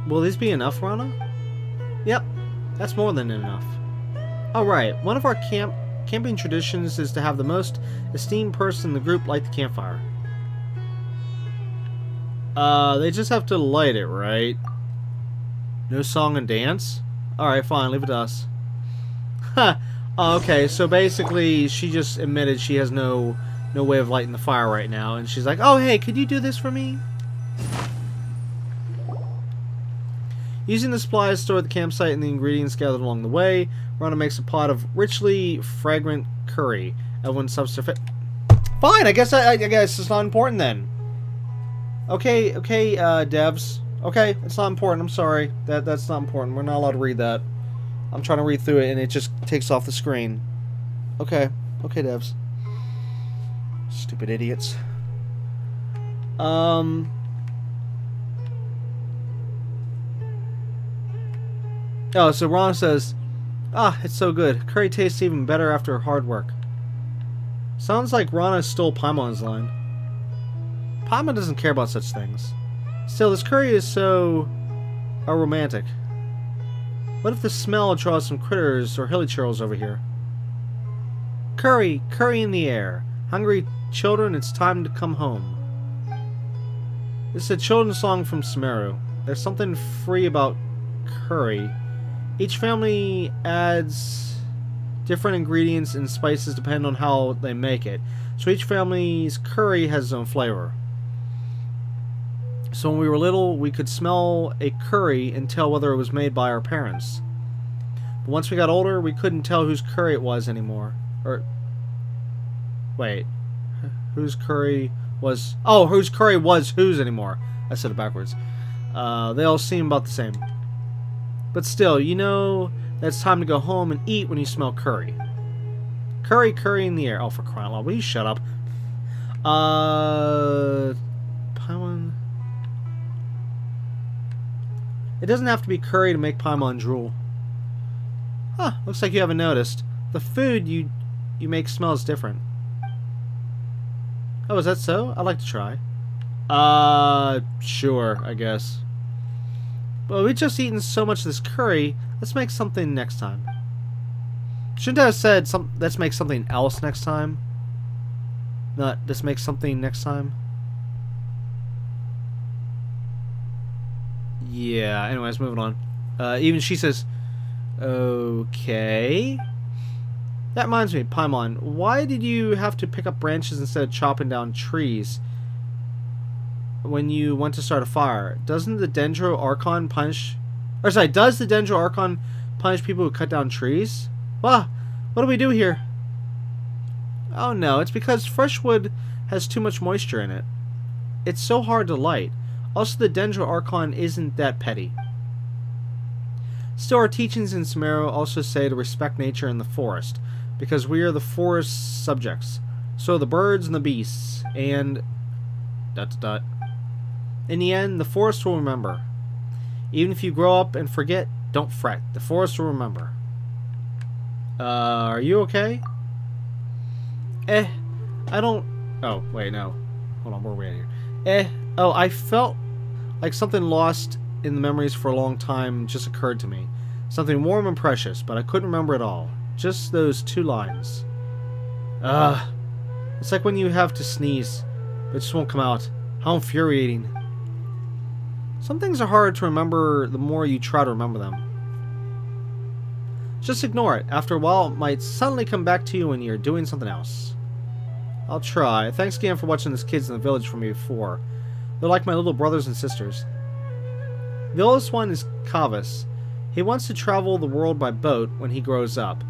Will this be enough, Rana? Yep. That's more than enough. Alright, one of our camping traditions is to have the most esteemed person in the group light the campfire. They just have to light it, right? No song and dance? Alright, fine, leave it to us. Huh. Okay, so basically she just admitted she has no way of lighting the fire right now, and she's like, oh hey, could you do this for me? Using the supplies stored at the campsite and the ingredients gathered along the way, Rana makes a pot of richly fragrant curry. Everyone substitute. Fine, I guess it's not important then. Okay, devs. Okay, it's not important. I'm sorry. That's not important. We're not allowed to read that. I'm trying to read through it and it just takes off the screen. Okay, devs. Stupid idiots. Oh, so Ron says, it's so good. Curry tastes even better after hard work. Sounds like Rana stole Paimon's line. Paimon doesn't care about such things. Still, this curry is so romantic. What if the smell draws some critters or hilly churls over here? Curry in the air. Hungry children, it's time to come home. This is a children's song from Sumeru. There's something free about curry. Each family adds different ingredients and spices depending on how they make it. So each family's curry has its own flavor. So when we were little, we could smell a curry and tell whether it was made by our parents. But once we got older, we couldn't tell whose curry it was anymore. Wait. Whose curry was... Oh, whose curry was whose anymore. I said it backwards. They all seem about the same. But still, you know that it's time to go home and eat when you smell curry. Curry in the air. Oh, for crying out loud. Will you shut up? Paimon... It doesn't have to be curry to make Paimon drool. Huh, looks like you haven't noticed. The food you make smells different. Oh, is that so? I'd like to try. Sure, I guess. Well, we've just eaten so much of this curry, let's make something next time. Shouldn't I have said, let's make something else next time? Not, let's make something next time? Yeah, anyways, moving on. Even she says, okay. That reminds me, Paimon, why did you have to pick up branches instead of chopping down trees when you went to start a fire? Doesn't the Dendro Archon punish... Or sorry, does the Dendro Archon punish people who cut down trees? What do we do here? Oh no, it's because fresh wood has too much moisture in it. It's so hard to light. Also, the Dendro Archon isn't that petty. Still, our teachings in Sumeru also say to respect nature and the forest, because we are the forest subjects. So the birds and the beasts, and... ... In the end, the forest will remember. Even if you grow up and forget, don't fret. The forest will remember. Are you okay? I don't... Oh, wait, no. Hold on, where are we at here? Oh, I felt like something lost in the memories for a long time just occurred to me. Something warm and precious, but I couldn't remember it all. Just those 2 lines. It's like when you have to sneeze, but it just won't come out. How infuriating. Some things are hard to remember the more you try to remember them. Just ignore it. After a while, it might suddenly come back to you when you're doing something else. I'll try. Thanks again for watching these kids in the village for me before. They're like my little brothers and sisters. The oldest one is Kavis. He wants to travel the world by boat when he grows up.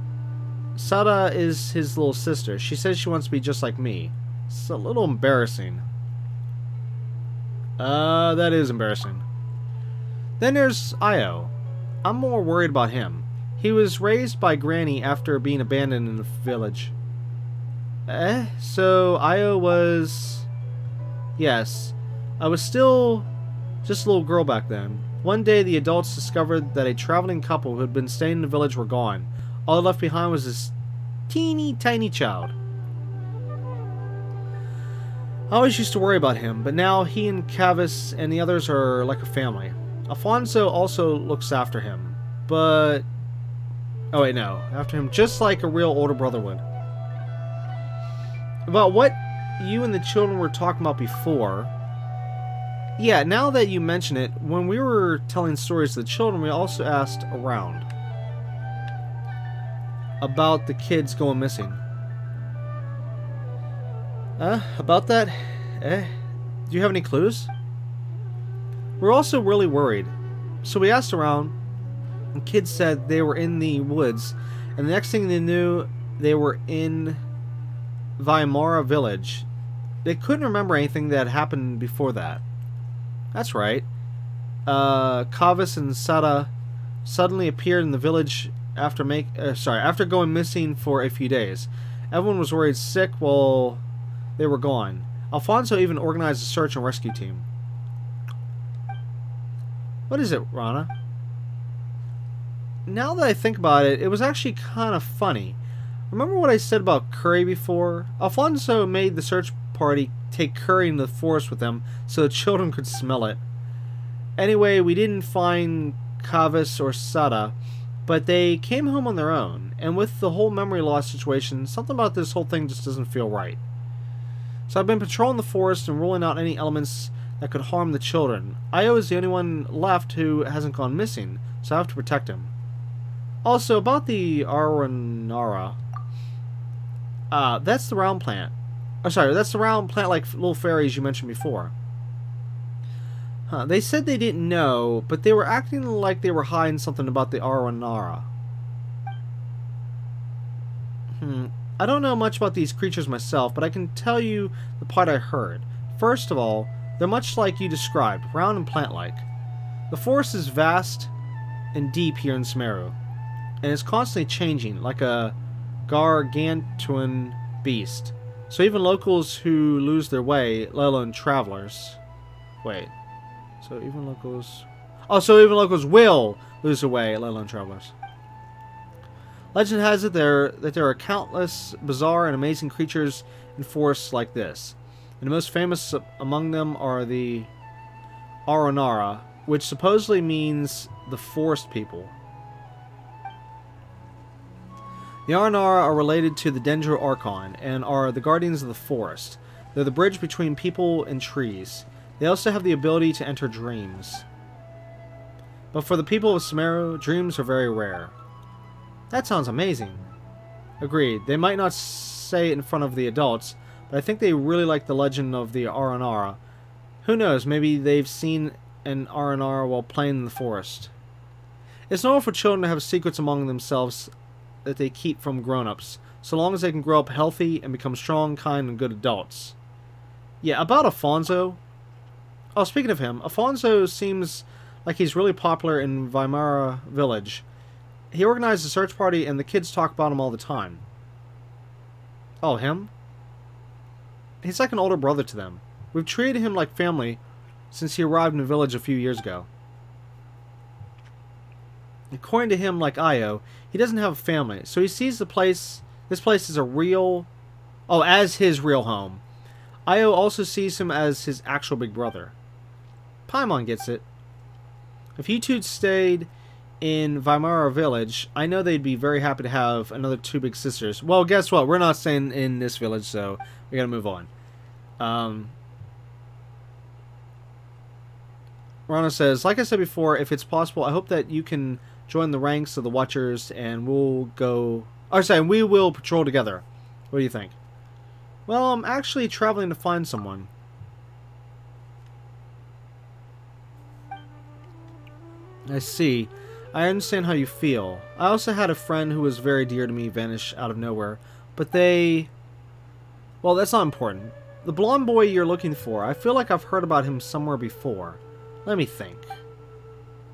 Sada is his little sister. She says she wants to be just like me. It's a little embarrassing. That is embarrassing. Then there's Io. I'm more worried about him. He was raised by Granny after being abandoned in the village. So Io was... Yes. I was still just a little girl back then. One day the adults discovered that a traveling couple who had been staying in the village were gone. All left behind was this teeny tiny child. I always used to worry about him, but now he and Kavis and the others are like a family. Alfonso also looks after him, but... Oh wait, no. After him just like a real older brother would. About what you and the children were talking about before... Yeah, now that you mention it, when we were telling stories to the children, we also asked around about the kids going missing. About that? Do you have any clues? We're also really worried. So we asked around, and kids said they were in the woods, and the next thing they knew, they were in Vaimara village. They couldn't remember anything that had happened before that. That's right. Kavis and Sada suddenly appeared in the village after going missing for a few days. Everyone was worried sick while they were gone. Alfonso even organized a search and rescue team. What is it, Rana? Now that I think about it, it was actually kind of funny. Remember what I said about curry before? Alfonso made the search party take curry into the forest with them so the children could smell it. Anyway, we didn't find Kavis or Sada, but they came home on their own, and with the whole memory loss situation, something about this whole thing just doesn't feel right. So I've been patrolling the forest and ruling out any elements that could harm the children. Io is the only one left who hasn't gone missing, so I have to protect him. Also, about the Aranara, that's the round plant. Oh, sorry, that's the round plant like little fairies you mentioned before. They said they didn't know, but they were acting like they were hiding something about the Aranara. I don't know much about these creatures myself, but I can tell you the part I heard. First of all, they're much like you described, round and plant-like. The forest is vast and deep here in Sumeru, and it's constantly changing, like a gargantuan beast. So even locals who lose their way, let alone travelers... Wait. So even locals... Oh, so even locals will lose their way, let alone travelers. Legend has it that there are countless bizarre and amazing creatures in forests like this. And the most famous among them are the Aranara, which supposedly means the forest people. The Aranara are related to the Dendro Archon and are the guardians of the forest. They're the bridge between people and trees. They also have the ability to enter dreams. But for the people of Sumeru, dreams are very rare. That sounds amazing. Agreed. They might not say it in front of the adults, but I think they really like the legend of the Aranyaka. Who knows, maybe they've seen an Aranyaka while playing in the forest. It's normal for children to have secrets among themselves that they keep from grown-ups, so long as they can grow up healthy and become strong, kind, and good adults. Yeah, about Alfonso. Oh, speaking of him, Alfonso seems like he's really popular in Weimara Village. He organized a search party and the kids talk about him all the time. Oh, him? He's like an older brother to them. We've treated him like family since he arrived in the village a few years ago. According to him, like Io, he doesn't have a family, so he sees this place as a real... Oh, as his real home. Io also sees him as his actual big brother. Paimon gets it. If you two stayed in Weimara Village, I know they'd be very happy to have another two big sisters. Well, guess what? We're not staying in this village, so we gotta move on. Rana says, like I said before, if it's possible, I hope that you can join the ranks of the Watchers and we will patrol together. What do you think? Well, I'm actually traveling to find someone. I see. I understand how you feel. I also had a friend who was very dear to me vanish out of nowhere, but well, that's not important. The blonde boy you're looking for, I feel like I've heard about him somewhere before. Let me think.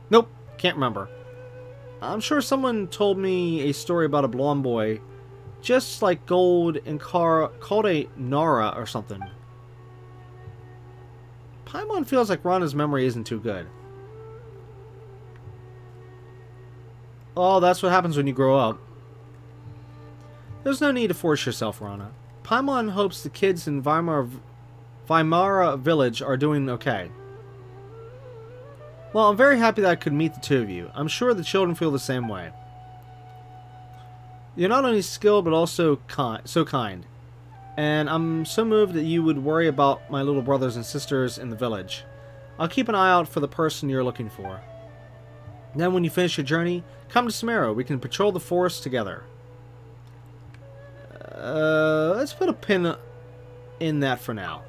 Nope, can't remember. I'm sure someone told me a story about a blonde boy, just like Gold and Kara, called a Nara or something. Paimon feels like Rana's memory isn't too good. Oh, that's what happens when you grow up. There's no need to force yourself, Rana. Paimon hopes the kids in Weimara Village are doing okay. Well, I'm very happy that I could meet the two of you. I'm sure the children feel the same way. You're not only skilled, but also so kind. And I'm so moved that you would worry about my little brothers and sisters in the village. I'll keep an eye out for the person you're looking for. Then when you finish your journey, come to Sumeru. We can patrol the forest together. Let's put a pin in that for now.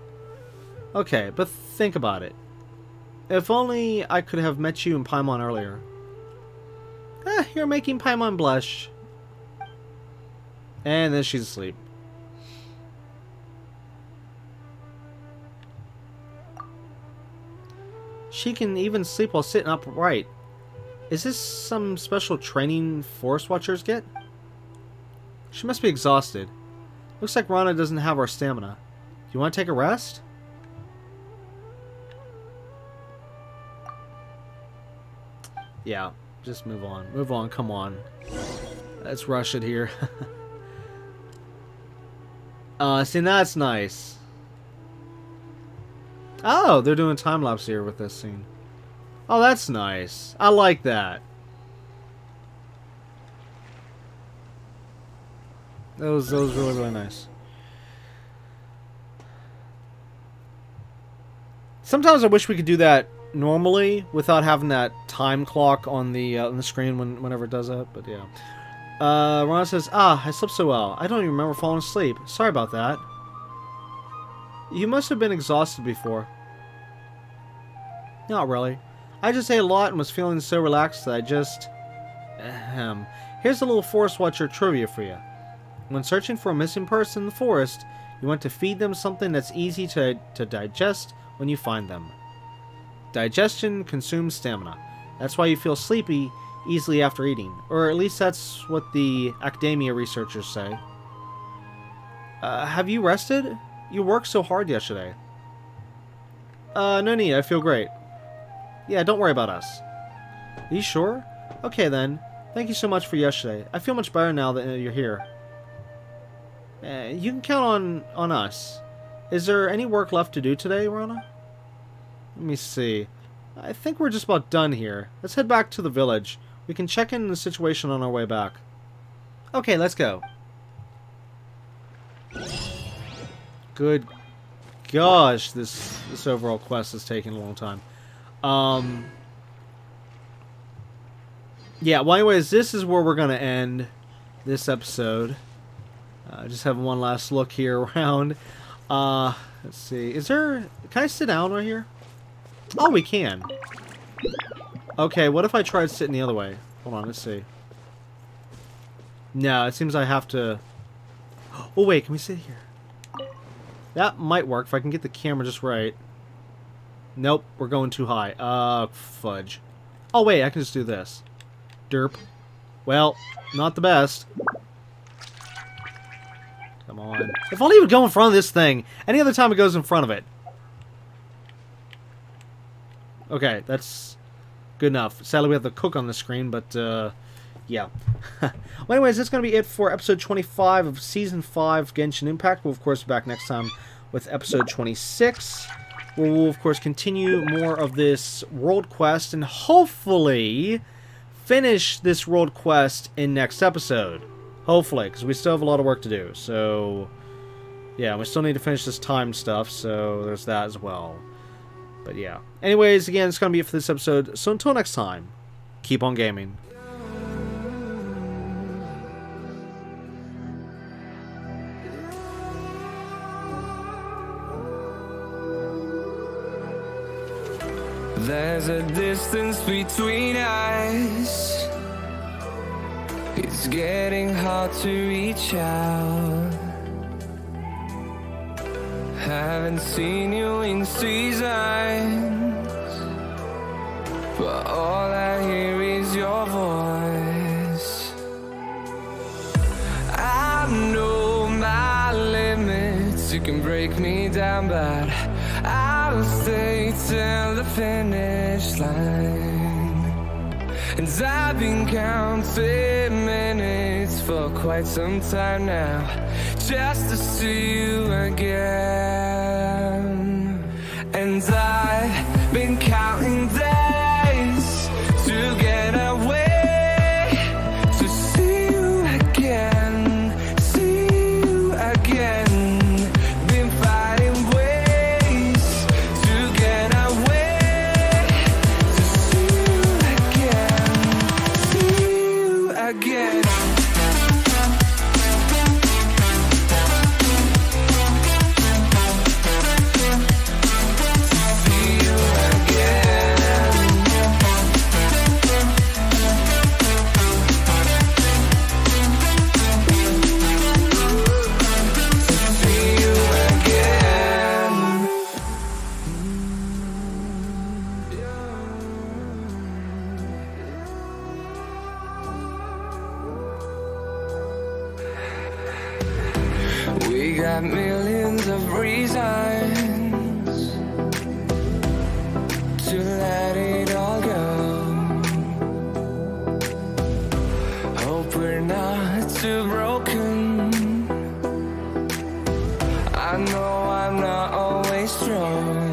Okay, but think about it. If only I could have met you and Paimon earlier. You're making Paimon blush. And then she's asleep. She can even sleep while sitting upright. Is this some special training forest watchers get? She must be exhausted. Looks like Rana doesn't have our stamina. Do you want to take a rest? Yeah, just move on. Move on, come on. Let's rush it here. See, that's nice. Oh, they're doing time-lapse here with this scene. Oh, that's nice. I like that. That was really, really nice. Sometimes I wish we could do that normally without having that time clock on the screen whenever it does that, but yeah. Rana says, I slept so well. I don't even remember falling asleep. Sorry about that. You must have been exhausted before. Not really. I just ate a lot and was feeling so relaxed that I just... Here's a little forest watcher trivia for you. When searching for a missing person in the forest, you want to feed them something that's easy to digest when you find them. Digestion consumes stamina. That's why you feel sleepy easily after eating. Or at least that's what the academia researchers say. Have you rested? You worked so hard yesterday. No need, I feel great. Yeah, don't worry about us. Are you sure? Okay then. Thank you so much for yesterday. I feel much better now that you're here. You can count on us. Is there any work left to do today, Rana? Let me see. I think we're just about done here. Let's head back to the village. We can check in the situation on our way back. Okay, let's go. Good gosh, this overall quest is taking a long time. yeah, well, anyways, this is where we're going to end this episode. Just having one last look here around. Let's see. Is there... Can I sit down right here? Oh, we can. Okay, what if I tried sitting the other way? Hold on, let's see. No, it seems I have to... Oh, wait, can we sit here? That might work if I can get the camera just right. Nope, we're going too high. Fudge. Oh, wait, I can just do this. Derp. Well, not the best. Come on. If only it would go in front of this thing. Any other time it goes in front of it. Okay, that's good enough. Sadly, we have the cook on the screen, but, yeah. Well, anyways, that's going to be it for episode 25 of Season 5 Genshin Impact. We'll, of course, be back next time with episode 26, where we'll, of course, continue more of this world quest and hopefully finish this world quest in next episode. Hopefully, because we still have a lot of work to do. So, yeah, we still need to finish this time stuff, so there's that as well. But, yeah. Anyways, again, it's going to be it for this episode. So, until next time, keep on gaming. There's a distance between us. It's getting hard to reach out. Haven't seen you in seasons, but all I hear is your voice. I know my limits, you can break me down, but I'll stay till the finish line. And I've been counting minutes for quite some time now, just to see you again. And I've been counting days to get away, to see you again, see you again. Been fighting ways to get away, to see you again. We got millions of reasons to let it all go. Hope we're not too broken. I know I'm not always strong.